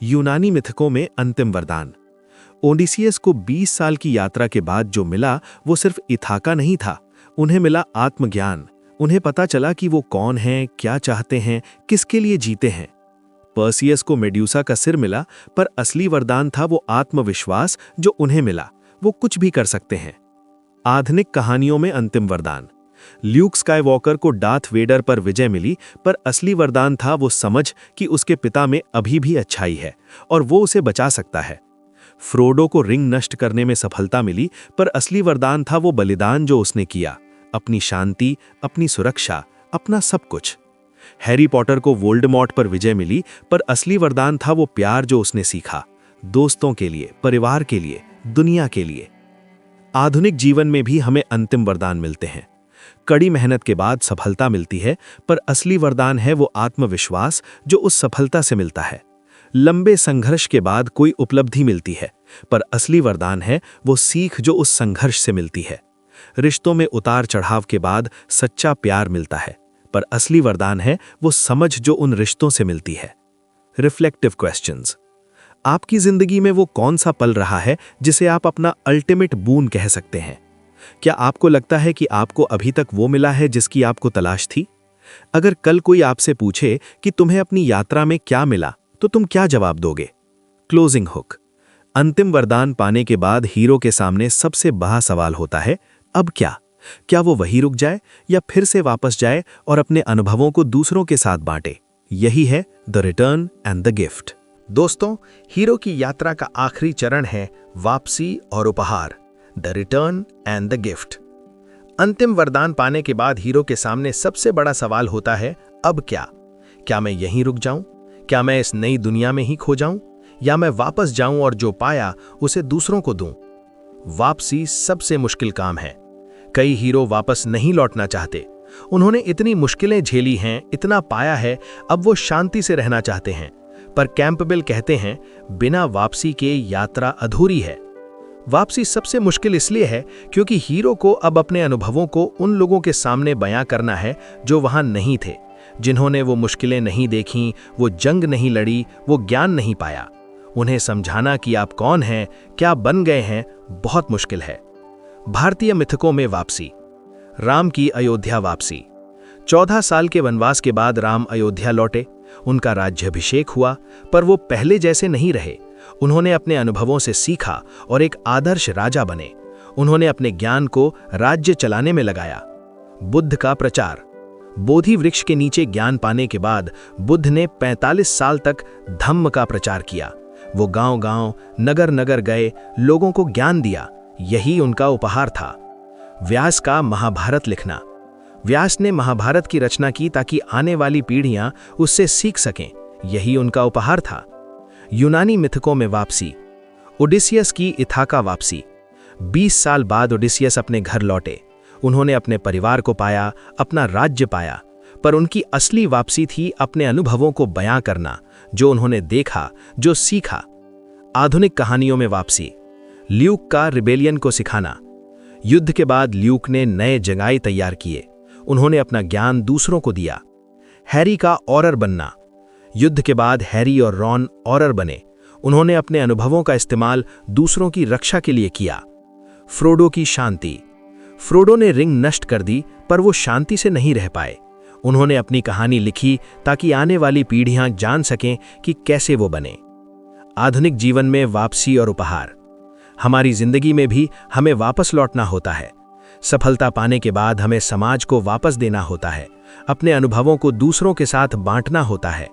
यूनानी मिथकों में अंतिम वरदान। ओडिसियस को 20 साल की यात्रा के बाद जो मिला वो सिर्फ इथाका नहीं था, उन्हें मिला आत्मज्ञान। उन्हें पता चला कि वो कौन हैं, क्या चाहते हैं, किसके लिए जीते हैं। पर्सियस को मेड्यूसा का सिर मिला, पर असली वरदान था वो आत्मविश्वास जो उन्हें मिला, वो कुछ भी कर सकते हैं। आधुनिक कहानियों में अंतिम वरदान। ल्यूक स्काईवॉकर को डार्थ वेडर पर विजय मिली, पर असली वरदान था वो समझ कि उसके पिता में अभी भी अच्छाई है और वो उसे बचा सकता है। फ्रोडो को रिंग नष्ट करने में सफलता मिली, पर असली वरदान था वो बलिदान जो उसने किया, अपनी शांति, अपनी सुरक्षा, अपना सब कुछ। हैरी पॉटर को वोल्डेमॉर्ट पर विजय मिली, पर असली वरदान था वो प्यार जो उसने सीखा, दोस्तों के लिए, परिवार के लिए, दुनिया के लिए। आधुनिक जीवन में भी हमें अंतिम वरदान मिलते हैं। कड़ी मेहनत के बाद सफलता मिलती है, पर असली वरदान है वो आत्मविश्वास जो उस सफलता से मिलता है। लंबे संघर्ष के बाद कोई उपलब्धि मिलती है, पर असली वरदान है वो सीख जो उस संघर्ष से मिलती है। रिश्तों में उतार चढ़ाव के बाद सच्चा प्यार मिलता है, पर असली वरदान है वो समझ जो उन रिश्तों से मिलती है। Reflective questions. आपकी जिंदगी में वो कौन सा पल रहा है जिसे आप अपना अल्टीमेट बून कह सकते हैं? क्या आपको लगता है कि आपको अभी तक वो मिला है जिसकी आपको तलाश थी? अगर कल कोई आपसे पूछे कि तुम्हें अपनी यात्रा में क्या मिला, तो तुम क्या जवाब दोगे? Closing hook. अंतिम वरदान पाने के बाद हीरो के सामने सबसे बड़ा सवाल होता है, अब क्या? क्या वो वहीं रुक जाए या फिर से वापस जाए और अपने अनुभवों को दूसरों के साथ बांटे? यही है the return and the gift. दोस्तों, हीरो की यात्रा का आखिरी चरण है वापसी और उपहार, the return and the gift. अंतिम वरदान पाने के बाद हीरो के सामने सबसे बड़ा सवाल होता है, अब क्या? क्या मैं यहीं रुक जाऊं? क्या मैं इस नई दुनिया में ही खो जाऊं? या मैं वापस जाऊं और जो पाया उसे दूसरों को दूं? वापसी सबसे मुश्किल काम है। कई हीरो वापस नहीं लौटना चाहते। उन्होंने इतनी मुश्किलें झेली हैं, इतना पाया है, अब वो शांति से रहना चाहते हैं। पर कैंपबेल कहते हैं, बिना वापसी के यात्रा अधूरी है। वापसी सबसे मुश्किल इसलिए है क्योंकि हीरो को अब अपने अनुभवों को उन लोगों के सामने बयां करना है जो वहां नहीं थे, जिन्होंने वो मुश्किलें नहीं देखीं, वो जंग नहीं लड़ी, वो ज्ञान नहीं पाया। उन्हें समझाना कि आप कौन हैं, क्या बन गए हैं, बहुत मुश्किल है। भारतीय मिथकों में वापसी। राम की अयोध्या वापसी। 14 साल के वनवास के बाद राम अयोध्या लौटे। उनका राज्याभिषेक हुआ, पर वो पहले जैसे नहीं रहे। उन्होंने अपने अनुभवों से सीखा और एक आदर्श राजा बने। उन्होंने अपने ज्ञान को राज्य चलाने में लगाया। बुद्ध का प्रचार। बोधि वृक्ष के नीचे ज्ञान पाने के बाद बुद्ध ने 45 साल तक धम्म का प्रचार किया। वो गांव-गांव, नगर-नगर गए, लोगों को ज्ञान दिया। यही उनका उपहार था। व्यास का महाभारत लिखना। व्यास ने महाभारत की रचना की ताकि आने वाली पीढ़ियां उससे सीख सकें। यही उनका उपहार था। यूनानी मिथकों में वापसी। ओडिसियस की इथाका वापसी। 20 साल बाद ओडिसियस अपने घर लौटे। उन्होंने अपने परिवार को पाया, अपना राज्य पाया, पर उनकी असली वापसी थी अपने अनुभवों को बयां करना, जो उन्होंने देखा, जो सीखा। आधुनिक कहानियों में वापसी। ल्यूक का रिबेलियन को सिखाना। युद्ध के बाद ल्यूक ने नए जंगाई तैयार किए। उन्होंने अपना ज्ञान दूसरों को दिया। हैरी का ऑरर बनना। युद्ध के बाद हैरी और रॉन ऑरर बने। उन्होंने अपने अनुभवों का इस्तेमाल दूसरों की रक्षा के लिए किया। फ्रोडो की शांति। फ्रोडो ने रिंग नष्ट कर दी, पर वो शांति से नहीं रह पाए। उन्होंने अपनी कहानी लिखी ताकि आने वाली पीढ़ियां जान सकें कि कैसे वो बने। आधुनिक जीवन में वापसी और उपहार। हमारी जिंदगी में भी हमें वापस लौटना होता है। सफलता पाने के बाद हमें समाज को वापस देना होता है। अपने अनुभवों को दूसरों के साथ बांटना होता है।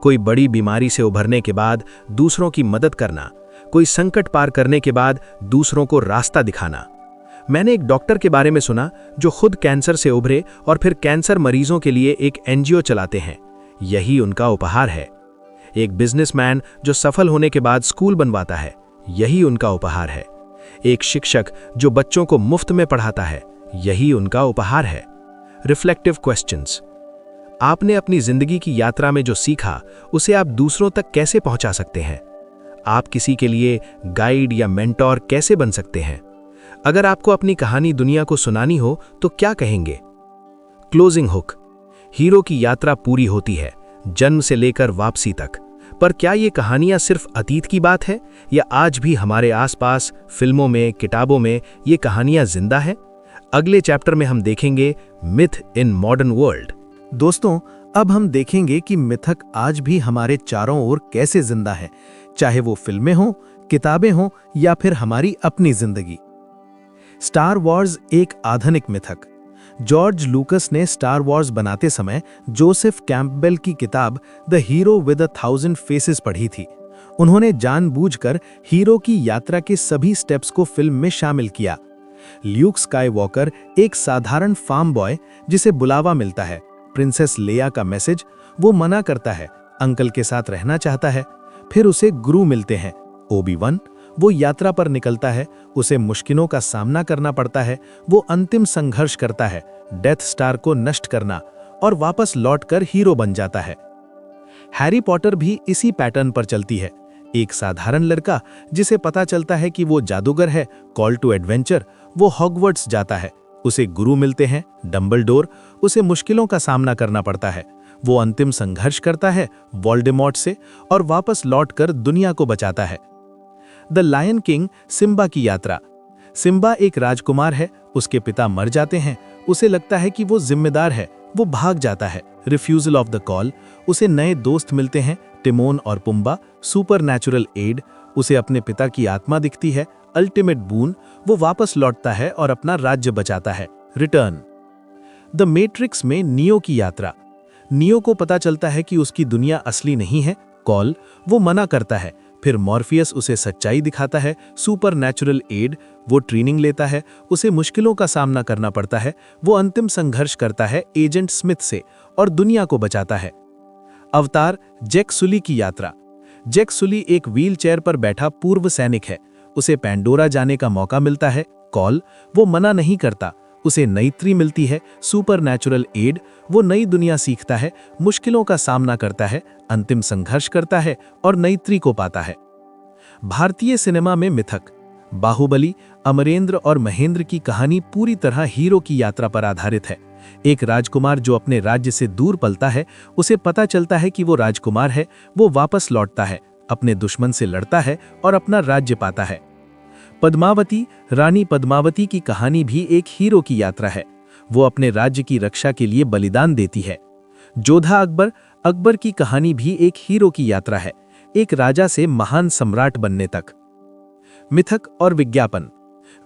कोई बड़ी बीमारी से उभरने के बाद दूसरों की मदद करना, कोई संकट पार करने के बाद दूसरों को रास्ता दिखाना। मैंने एक डॉक्टर के बारे में सुना जो खुद कैंसर से उभरे और फिर कैंसर मरीजों के लिए एक एनजीओ चलाते हैं। यही उनका उपहार है। एक बिजनेसमैन जो सफल होने के बाद स्कूल बनवाता है। यही उनका उपहार है। एक शिक्षक जो बच्चों को मुफ्त में पढ़ाता है। यही उनका उपहार है। Reflective questions. आपने अपनी जिंदगी की यात्रा में जो सीखा, उसे आप दूसरों तक कैसे पहुंचा सकते हैं? आप किसी के लिए गाइड या मेंटोर कैसे बन सकते हैं? अगर आपको अपनी कहानी दुनिया को सुनानी हो तो क्या कहेंगे? Closing hook. हीरो की यात्रा पूरी होती है, जन्म से लेकर वापसी तक, पर क्या ये कहानियां सिर्फ अतीत की बात है या आज भी हमारे आसपास फिल्मों में, किताबों में ये कहानियां जिंदा हैं? अगले चैप्टर में हम देखेंगे मिथ इन मॉडर्न वर्ल्ड। दोस्तों, अब हम देखेंगे कि मिथक आज भी हमारे चारों ओर कैसे जिंदा है, चाहे वो फिल्में हों, किताबें हों या फिर हमारी अपनी जिंदगी। स्टार वॉर्स एक आधुनिक मिथक। जॉर्ज लूकस ने स्टार वॉर्स बनाते समय जोसेफ कैंपबेल की किताब द हीरो विद 1000 फेसेस पढ़ी थी। उन्होंने जानबूझकर हीरो की यात्रा के सभी स्टेप्स को फिल्म में शामिल किया। ल्यूक स्काईवॉकर एक साधारण फार्म बॉय जिसे बुलावा मिलता है, प्रिंसेस लेया का मैसेज, वो मना करता है, अंकल के साथ रहना चाहता है। फिर उसे गुरु मिलते हैं, ओबी-वन। वो यात्रा पर निकलता है, उसे मुश्किलों का सामना करना पड़ता है, वो अंतिम संघर्ष करता है, डेथ स्टार को नष्ट करना, और वापस लौटकर हीरो बन जाता है। हैरी पॉटर भी इसी पैटर्न पर चलती है। एक साधारण लड़का जिसे पता चलता है कि वो जादूगर है, कॉल टू एडवेंचर, वो हॉगवर्ट्स जाता है, उसे गुरु मिलते हैं, डंबलडोर, उसे मुश्किलों का सामना करना पड़ता है, वो अंतिम संघर्ष करता है वोल्डेमॉर्ट से और वापस लौटकर दुनिया को बचाता है। द लायन किंग सिम्बा की यात्रा। सिम्बा एक राजकुमार है, उसके पिता मर जाते हैं, उसे लगता है कि वो जिम्मेदार है, वो भाग जाता है, रिफ्यूजल ऑफ द कॉल, उसे नए दोस्त मिलते हैं, टिमोन और पुम्बा, सुपर नेचुरल एड, उसे अपने पिता की आत्मा दिखती है, अल्टीमेट बून, वो वापस लौटता है और अपना राज्य बचाता है, रिटर्न। द मैट्रिक्स में नियो की यात्रा। नियो को पता चलता है कि उसकी दुनिया असली नहीं है, कॉल, वो मना करता है, फिर मॉर्फियस उसे सच्चाई दिखाता है, सुपर नेचुरल एड, वो ट्रेनिंग लेता है, उसे मुश्किलों का सामना करना पड़ता है, वो अंतिम संघर्ष करता है एजेंट स्मिथ से और दुनिया को बचाता है। अवतार जैक सुली की यात्रा। जैक सुली एक व्हीलचेयर पर बैठा पूर्व सैनिक है, उसे पैंडोरा जाने का मौका मिलता है, कॉल, वो मना नहीं करता, उसे नई त्री मिलती है, सुपर नेचुरल एड, वो नई दुनिया सीखता है, मुश्किलों का सामना करता है, अंतिम संघर्ष करता है और नई त्री को पाता है। भारतीय सिनेमा में मिथक। बाहुबली, अमरेंद्र और महेंद्र की कहानी पूरी तरह हीरो की यात्रा पर आधारित है। एक राजकुमार जो अपने राज्य से दूर पलता है, उसे पता चलता है कि वो राजकुमार है, वो वापस लौटता है, अपने दुश्मन से लड़ता है और अपना राज्य पाता है। पद्मावती, रानी पद्मावती की कहानी भी एक हीरो की यात्रा है, वो अपने राज्य की रक्षा के लिए बलिदान देती है। जोधा अकबर, अकबर की कहानी भी एक हीरो की यात्रा है, एक राजा से महान सम्राट बनने तक। मिथक और विज्ञापन।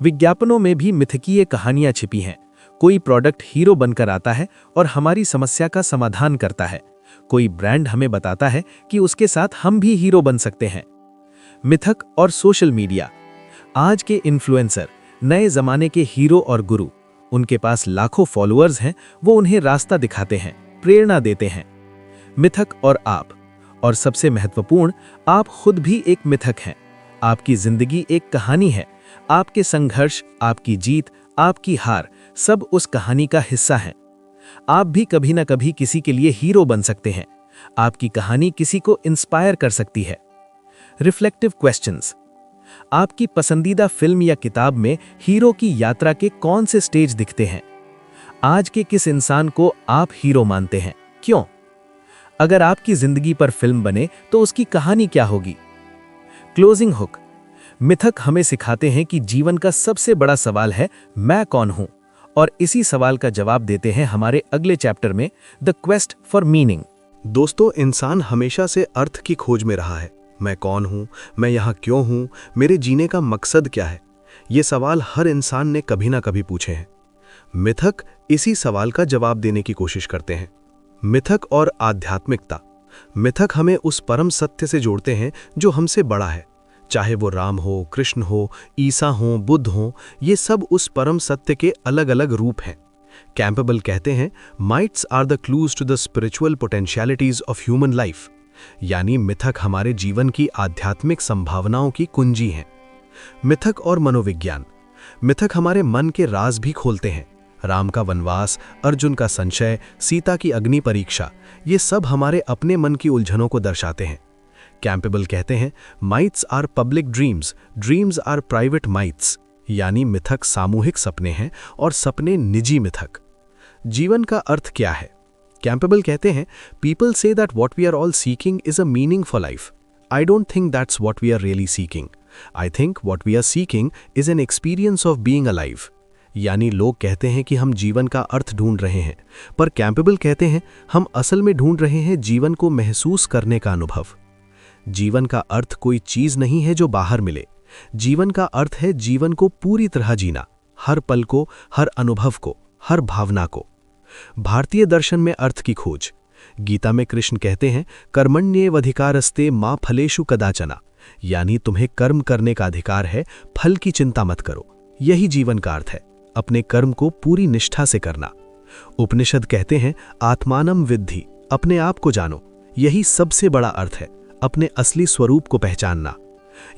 विज्ञापनों में भी मिथकीय कहानियां छिपी हैं। कोई प्रोडक्ट हीरो बनकर आता है और हमारी समस्या का समाधान करता है। कोई ब्रांड हमें बताता है कि उसके साथ हम भी हीरो बन सकते हैं। मिथक और सोशल मीडिया। आज के इन्फ्लुएंसर नए जमाने के हीरो और गुरु, उनके पास लाखों फॉलोअर्स हैं, वो उन्हें रास्ता दिखाते हैं, प्रेरणा देते हैं। मिथक और आप, और सबसे महत्वपूर्ण, आप खुद भी एक मिथक हैं। आपकी जिंदगी एक कहानी है, आपके संघर्ष, आपकी जीत, आपकी हार, सब उस कहानी का हिस्सा हैं। आप भी कभी ना कभी किसी के लिए हीरो बन सकते हैं। आपकी कहानी किसी को इंस्पायर कर सकती है। Reflective questions. आपकी पसंदीदा फिल्म या किताब में हीरो की यात्रा के कौन से स्टेज दिखते हैं? आज के किस इंसान को आप हीरो मानते हैं, क्यों? अगर आपकी जिंदगी पर फिल्म बने तो उसकी कहानी क्या होगी? Closing hook. मिथक हमें सिखाते हैं कि जीवन का सबसे बड़ा सवाल है, मैं कौन हूं? और इसी सवाल का जवाब देते हैं हमारे अगले चैप्टर में, द क्वेस्ट फॉर मीनिंग। दोस्तों, इंसान हमेशा से अर्थ की खोज में रहा है। मैं कौन हूं? मैं यहाँ क्यों हूं? मेरे जीने का मकसद क्या है? ये सवाल हर इंसान ने कभी ना कभी पूछे हैं। मिथक इसी सवाल का जवाब देने की कोशिश करते हैं। मिथक और आध्यात्मिकता। मिथक हमें उस परम सत्य से जोड़ते हैं जो हमसे बड़ा है। चाहे वो राम हो, कृष्ण हो, ईसा हो, बुद्ध हो, ये सब उस परम सत्य के अलग अलग रूप हैं। कैंपबेल कहते हैं, myths are the clues to the spiritual potentialities of human life, यानी मिथक हमारे जीवन की आध्यात्मिक संभावनाओं की कुंजी हैं। मिथक और मनोविज्ञान। मिथक हमारे मन के राज भी खोलते हैं। राम का वनवास, अर्जुन का संशय, सीता की अग्नि परीक्षा, ये सब हमारे अपने मन की उलझनों को दर्शाते हैं। कैंपबेल कहते हैं, myths are public dreams, dreams are private myths, यानी मिथक सामूहिक सपने हैं और सपने निजी मिथक। जीवन का अर्थ क्या है? कैंपेबल कहते हैं, people say that what we are all seeking is a meaning for life. I don't think that's what we are really seeking. I think what we are seeking is an experience of being alive. यानी लोग कहते हैं कि हम जीवन का अर्थ ढूंढ रहे हैं, पर कैंपेबल कहते हैं हम असल में ढूंढ रहे हैं जीवन को महसूस करने का अनुभव. जीवन का अर्थ कोई चीज नहीं है जो बाहर मिले. जीवन का अर्थ है जीवन को पूरी तरह जीना, हर पल को, हर अनुभव को, हर भावना को. भारतीय दर्शन में अर्थ की खोज. गीता में कृष्ण कहते हैं, कर्मण्येवाधिकारस्ते मा फलेषु कदाचन. यानी तुम्हें कर्म करने का अधिकार है, फल की चिंता मत करो. यही जीवन का अर्थ है, अपने कर्म को पूरी निष्ठा से करना. उपनिषद कहते हैं, आत्मानम विद्धि, अपने आप को जानो. यही सबसे बड़ा अर्थ है, अपने असली स्वरूप को पहचानना.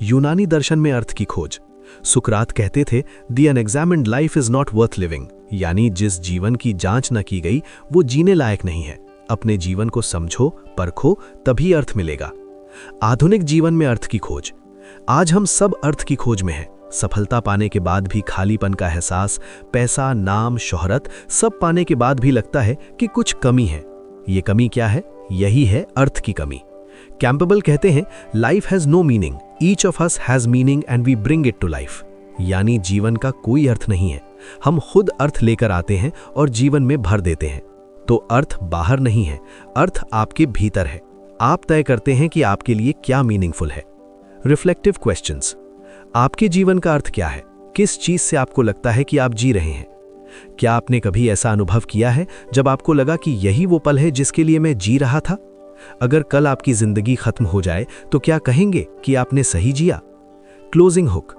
यूनानी दर्शन में अर्थ की खोज. सुकरात कहते थे, the unexamined life is not worth living. यानी जिस जीवन की जांच न की गई वो जीने लायक नहीं है. अपने जीवन को समझो, परखो, तभी अर्थ मिलेगा. आधुनिक जीवन में अर्थ की खोज. आज हम सब अर्थ की खोज में हैं. सफलता पाने के बाद भी खालीपन का एहसास, पैसा, नाम, शोहरत सब पाने के बाद भी लगता है कि कुछ कमी है. ये कमी क्या है? यही है अर्थ की कमी. कैंपेबल कहते हैं, life has no meaning, each of us has meaning and we bring it to life. यानी जीवन का कोई अर्थ नहीं है, हम खुद अर्थ लेकर आते हैं और जीवन में भर देते हैं. तो अर्थ बाहर नहीं है, अर्थ आपके भीतर है. आप तय करते हैं कि आपके लिए क्या मीनिंगफुल है. Reflective questions. आपके जीवन का अर्थ क्या है? किस चीज से आपको लगता है कि आप जी रहे हैं? क्या आपने कभी ऐसा अनुभव किया है जब आपको लगा कि यही वो पल है जिसके लिए मैं जी रहा था? अगर कल आपकी जिंदगी खत्म हो जाए तो क्या कहेंगे कि आपने सही जिया? Closing hook.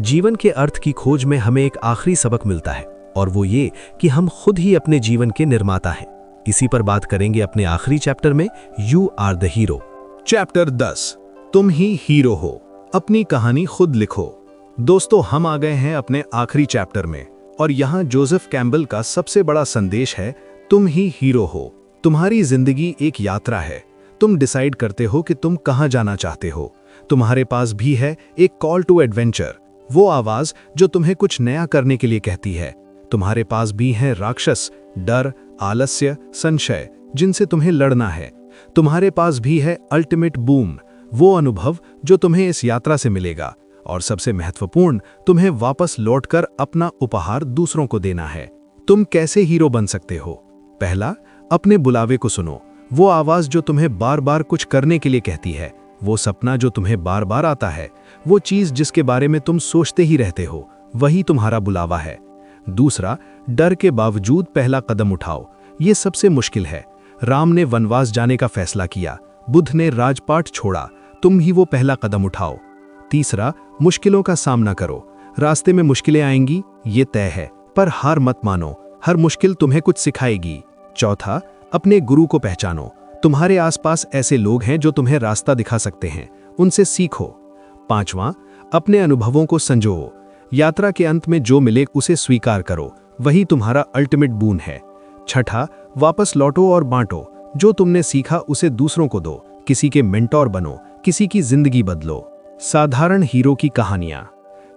जीवन के अर्थ की खोज में हमें एक आखिरी सबक मिलता है, और वो ये कि हम खुद ही अपने जीवन के निर्माता हैं. इसी पर बात करेंगे अपने आखिरी चैप्टर में, you are the hero. Chapter 10, तुम ही हीरो हो, अपनी कहानी खुद लिखो. दोस्तों, हम आ गए हैं अपने आखिरी चैप्टर में, और यहाँ जोसेफ कैम्पबेल का सबसे बड़ा संदेश है, तुम ही हीरो हो. तुम्हारी जिंदगी एक यात्रा है. तुम डिसाइड करते हो कि तुम कहाँ जाना चाहते हो. तुम्हारे पास भी है एक कॉल टू एडवेंचर, वो आवाज जो तुम्हें कुछ नया करने के लिए कहती है. तुम्हारे पास भी हैं राक्षस, डर, आलस्य, संशय, जिनसे तुम्हें लड़ना है. तुम्हारे पास भी है अल्टीमेट बूम, वो अनुभव जो तुम्हें इस यात्रा से मिलेगा. और सबसे महत्वपूर्ण, तुम्हें वापस लौटकर अपना उपहार दूसरों को देना है. तुम कैसे हीरो बन सकते हो? पहला, अपने बुलावे को सुनो. वो आवाज जो तुम्हें बार बार कुछ करने के लिए कहती है, वो सपना जो तुम्हें बार बार आता है, वो चीज जिसके बारे में तुम सोचते ही रहते हो, वही तुम्हारा बुलावा है. दूसरा, डर के बावजूद पहला कदम उठाओ. ये सबसे मुश्किल है. राम ने वनवास जाने का फैसला किया, बुद्ध ने राजपाट छोड़ा. तुम ही वो पहला कदम उठाओ. तीसरा, मुश्किलों का सामना करो. रास्ते में मुश्किलें आएंगी, ये तय है, पर हार मत मानो. हर मुश्किल तुम्हें कुछ सिखाएगी. चौथा, अपने गुरु को पहचानो. तुम्हारे आसपास ऐसे लोग हैं जो तुम्हें रास्ता दिखा सकते हैं, उनसे सीखो. पांचवां, अपने अनुभवों को संजोओ. यात्रा के अंत में जो मिले उसे स्वीकार करो, वही तुम्हारा अल्टीमेट बून है. छठा, वापस लौटो और बांटो. जो तुमने सीखा उसे दूसरों को दो. किसी के मेंटोर बनो, किसी की जिंदगी बदलो. साधारण हीरो की कहानियां.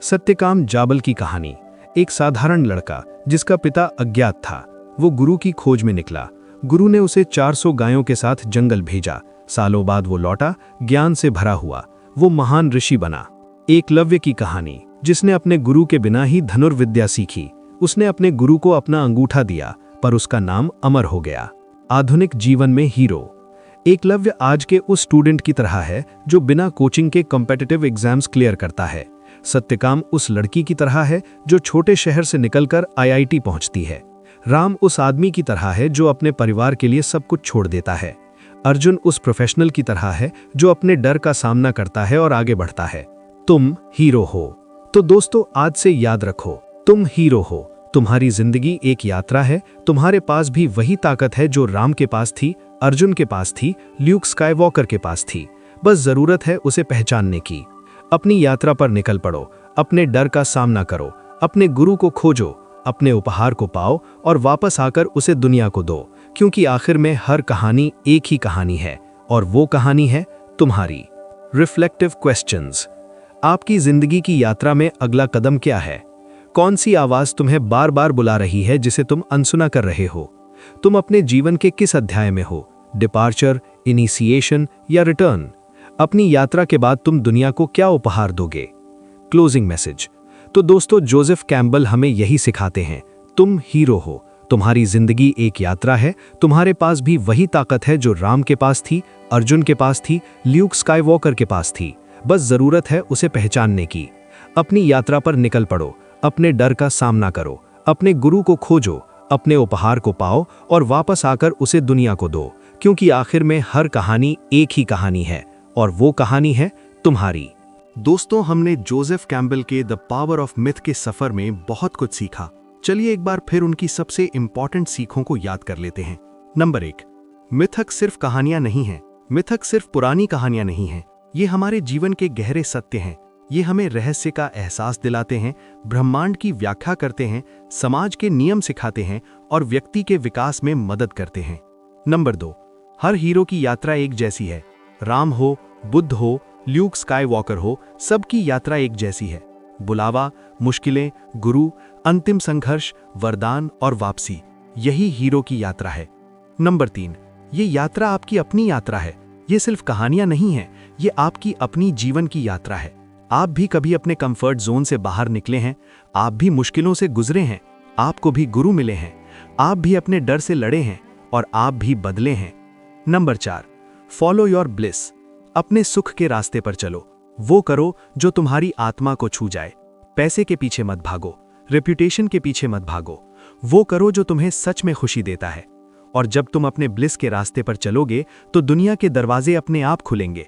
सत्यकाम जाबल की कहानी. एक साधारण लड़का जिसका पिता अज्ञात था, वो गुरु की खोज में निकला. गुरु ने उसे 400 गायों के साथ जंगल भेजा. सालों बाद वो लौटा, ज्ञान से भरा हुआ. वो महान ऋषि बना. एकलव्य की कहानी, जिसने अपने गुरु के बिना ही धनुर्विद्या सीखी. उसने अपने गुरु को अपना अंगूठा दिया, पर उसका नाम अमर हो गया. आधुनिक जीवन में हीरो. एकलव्य आज के उस स्टूडेंट की तरह है जो बिना कोचिंग के कॉम्पिटिटिव एग्जाम्स क्लियर करता है. सत्यकाम उस लड़की की तरह है जो छोटे शहर से निकलकर IIT पहुंचती है. राम उस आदमी की तरह है जो अपने परिवार के लिए सब कुछ छोड़ देता है. अर्जुन उस प्रोफेशनल की तरह है जो अपने डर का सामना करता है और आगे बढ़ता है. तुम हीरो हो. तो दोस्तों, आज से याद रखो, तुम हीरो हो. तुम्हारी जिंदगी एक यात्रा है. तुम्हारे पास भी वही ताकत है जो राम के पास थी, अर्जुन के पास थी, ल्यूक स्काईवॉकर के पास थी. बस जरूरत है उसे पहचानने की. अपनी यात्रा पर निकल पड़ो. अपने डर का सामना करो. अपने गुरु को खोजो. अपने उपहार को पाओ और वापस आकर उसे दुनिया को दो. क्योंकि आखिर में हर कहानी एक ही कहानी है, और वो कहानी है तुम्हारी. Reflective questions. आपकी जिंदगी की यात्रा में अगला कदम क्या है? कौन सी आवाज तुम्हें बार बार बुला रही है जिसे तुम अनसुना कर रहे हो? तुम अपने जीवन के किस अध्याय में हो, डिपार्चर, इनिशिएशन या रिटर्न? अपनी यात्रा के बाद तुम दुनिया को क्या उपहार दोगे? Closing message. तो दोस्तों, जोसेफ कैम्पबेल हमें यही सिखाते हैं, तुम हीरो हो, तुम्हारी जिंदगी एक यात्रा है, तुम्हारे पास भी वही ताकत है जो राम के पास थी, अर्जुन के पास थी, ल्यूक स्काईवॉकर के पास थी। बस जरूरत है उसे पहचानने की। अपनी यात्रा पर निकल पड़ो, अपने डर का सामना करो, अपने गुरु को खोजो, अपने उपहार को पाओ और वापस आकर उसे दुनिया को दो, क्योंकि आखिर में हर कहानी एक ही कहानी है और वो कहानी है तुम्हारी। दोस्तों, हमने जोसेफ कैम्पबेल के द पावर ऑफ मिथ के सफर में बहुत कुछ सीखा। चलिए एक बार फिर उनकी सबसे इंपॉर्टेंट सीखों को याद कर लेते हैं। नंबर 1, मिथक सिर्फ कहानियां नहीं हैं। मिथक सिर्फ पुरानी कहानियां नहीं हैं, ये हमारे जीवन के गहरे सत्य हैं। ये हमें रहस्य का एहसास दिलाते हैं, ब्रह्मांड की व्याख्या करते हैं, समाज के नियम सिखाते हैं और व्यक्ति के विकास में मदद करते हैं। नंबर 2, हर हीरो की यात्रा एक जैसी है। राम हो, बुद्ध हो, ल्यूक स्काईवॉकर हो, सबकी यात्रा एक जैसी है। बुलावा, मुश्किलें, गुरु, अंतिम संघर्ष, वरदान और वापसी, यही हीरो की यात्रा है। नंबर 3, ये यात्रा आपकी अपनी यात्रा है। ये सिर्फ कहानियां नहीं हैं, ये आपकी अपनी जीवन की यात्रा है। आप भी कभी अपने कंफर्ट जोन से बाहर निकले हैं, आप भी मुश्किलों से गुजरे हैं, आपको भी गुरु मिले हैं, आप भी अपने डर से लड़े हैं और आप भी बदले हैं। Number 4, follow your bliss. अपने सुख के रास्ते पर चलो, वो करो जो तुम्हारी आत्मा को छू जाए। पैसे के पीछे मत भागो, रेप्यूटेशन के पीछे मत भागो, वो करो जो तुम्हें सच में खुशी देता है। और जब तुम अपने ब्लिस के रास्ते पर चलोगे तो दुनिया के दरवाजे अपने आप खुलेंगे।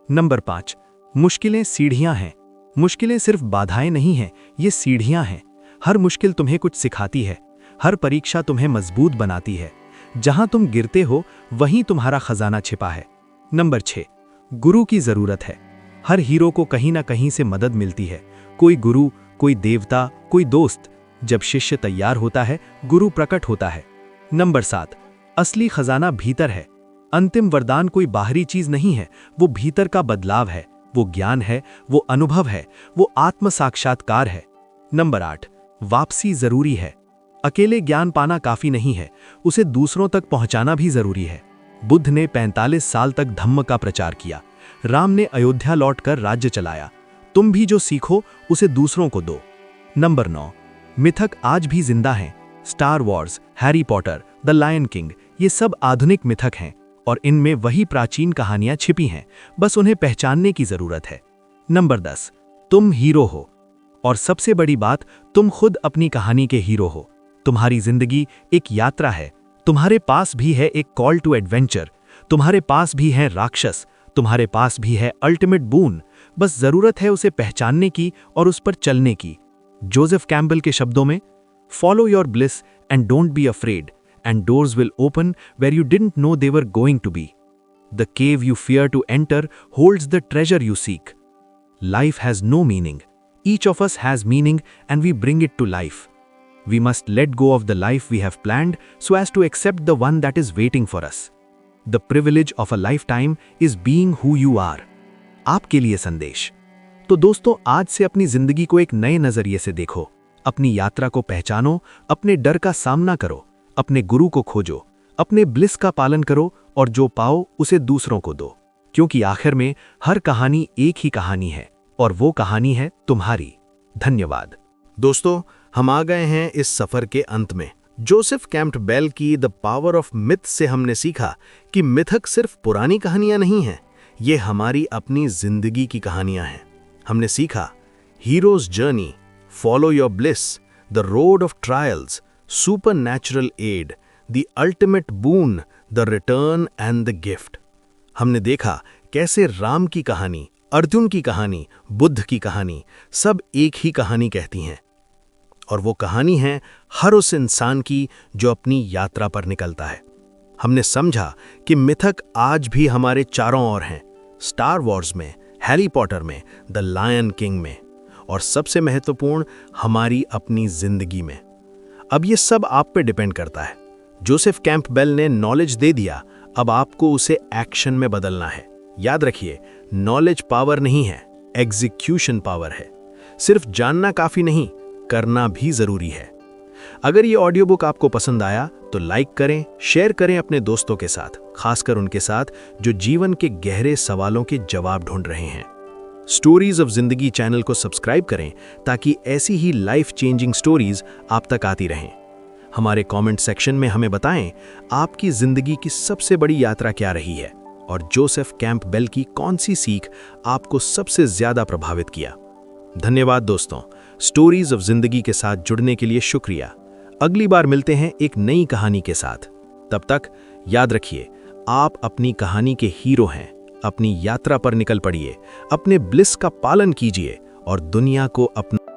नंबर 5, मुश्किलें सीढ़ियां हैं। मुश्किलें सिर्फ बाधाएं नहीं हैं, ये सीढ़ियां हैं। हर मुश्किल तुम्हें कुछ सिखाती है, हर परीक्षा तुम्हें मजबूत बनाती है। जहां तुम गिरते हो वहीं तुम्हारा खजाना छिपा है। नंबर 6, गुरु की जरूरत है। हर हीरो को कहीं ना कहीं से मदद मिलती है, कोई गुरु, कोई देवता, कोई दोस्त। जब शिष्य तैयार होता है, गुरु प्रकट होता है। नंबर 7, असली खजाना भीतर है। अंतिम वरदान कोई बाहरी चीज नहीं है, वो भीतर का बदलाव है, वो ज्ञान है, वो अनुभव है, वो आत्म साक्षात्कार है। नंबर 8, वापसी जरूरी है। अकेले ज्ञान पाना काफी नहीं है, उसे दूसरों तक पहुंचाना भी जरूरी है। बुद्ध ने 45 साल तक धम्म का प्रचार किया, राम ने अयोध्या लौटकर राज्य चलाया। तुम भी जो सीखो उसे दूसरों को दो। नंबर 9, मिथक आज भी जिंदा हैं। Star Wars, Harry Potter, the Lion King, ये सब आधुनिक मिथक हैं और इनमें वही प्राचीन कहानियां छिपी हैं, बस उन्हें पहचानने की जरूरत है। नंबर 10, तुम हीरो हो और सबसे बड़ी बात, तुम खुद अपनी कहानी के हीरो हो। तुम्हारी जिंदगी एक यात्रा है, तुम्हारे पास भी है एक कॉल टू एडवेंचर, तुम्हारे पास भी है राक्षस, तुम्हारे पास भी है अल्टीमेट बून। बस जरूरत है उसे पहचानने की और उस पर चलने की। जोसेफ कैम्पबेल के शब्दों में, follow your bliss and don't be afraid and doors will open where you didn't know they were going to be. The cave you fear to enter holds the treasure you seek. Life has no meaning, each of us has meaning and we bring it to life. We must let go of the life we have planned so as to accept the one that is waiting for us. The privilege of a lifetime is being who you are. आपके लिए संदेश। तो दोस्तों, आज से अपनी जिंदगी को एक नए नजरिए से देखो, अपनी यात्रा को पहचानो, अपने डर का सामना करो, अपने गुरु को खोजो, अपने ब्लिस का पालन करो और जो पाओ उसे दूसरों को दो, क्योंकि आखिर में हर कहानी एक ही कहानी है और वो कहानी है तुम्हारी। धन्यवाद। दोस्तों, हम आ गए हैं इस सफर के अंत में। जोसेफ कैम्पबेल की द पावर ऑफ मिथ से हमने सीखा कि मिथक सिर्फ पुरानी कहानियां नहीं हैं, ये हमारी अपनी जिंदगी की कहानियां हैं। हमने सीखा hero's journey, follow your bliss, the road of trials, supernatural aid, the ultimate boon, the return and the gift. हमने देखा कैसे राम की कहानी, अर्जुन की कहानी, बुद्ध की कहानी सब एक ही कहानी कहती हैं, और वो कहानी है हर उस इंसान की जो अपनी यात्रा पर निकलता है। हमने समझा कि मिथक आज भी हमारे चारों ओर हैं, स्टार वॉर्स में, हैरी पॉटर में, द लायन किंग में, और सबसे महत्वपूर्ण हमारी अपनी जिंदगी में। अब ये सब आप पे डिपेंड करता है। जोसेफ कैम्पबेल ने नॉलेज दे दिया, अब आपको उसे एक्शन में बदलना है। याद रखिए, नॉलेज पावर नहीं है, एग्जीक्यूशन पावर है। सिर्फ जानना काफी नहीं, करना भी जरूरी है। अगर ये ऑडियो बुक आपको पसंद आया तो लाइक करें, शेयर करें अपने दोस्तों के साथ, खासकर उनके साथ जो जीवन के गहरे सवालों के जवाब ढूंढ रहे हैं। स्टोरीज ऑफ जिंदगी चैनल को सब्सक्राइब करें ताकि ऐसी ही लाइफ चेंजिंग स्टोरीज आप तक आती रहें। हमारे कमेंट सेक्शन में हमें बताएं आपकी जिंदगी की सबसे बड़ी यात्रा क्या रही है और जोसेफ कैंपबेल की कौन सी सीख आपको सबसे ज्यादा प्रभावित किया। धन्यवाद दोस्तों, स्टोरीज ऑफ जिंदगी के साथ जुड़ने के लिए शुक्रिया। अगली बार मिलते हैं एक नई कहानी के साथ। तब तक याद रखिए, आप अपनी कहानी के हीरो हैं। अपनी यात्रा पर निकल पड़िए, अपने ब्लिस का पालन कीजिए और दुनिया को अपना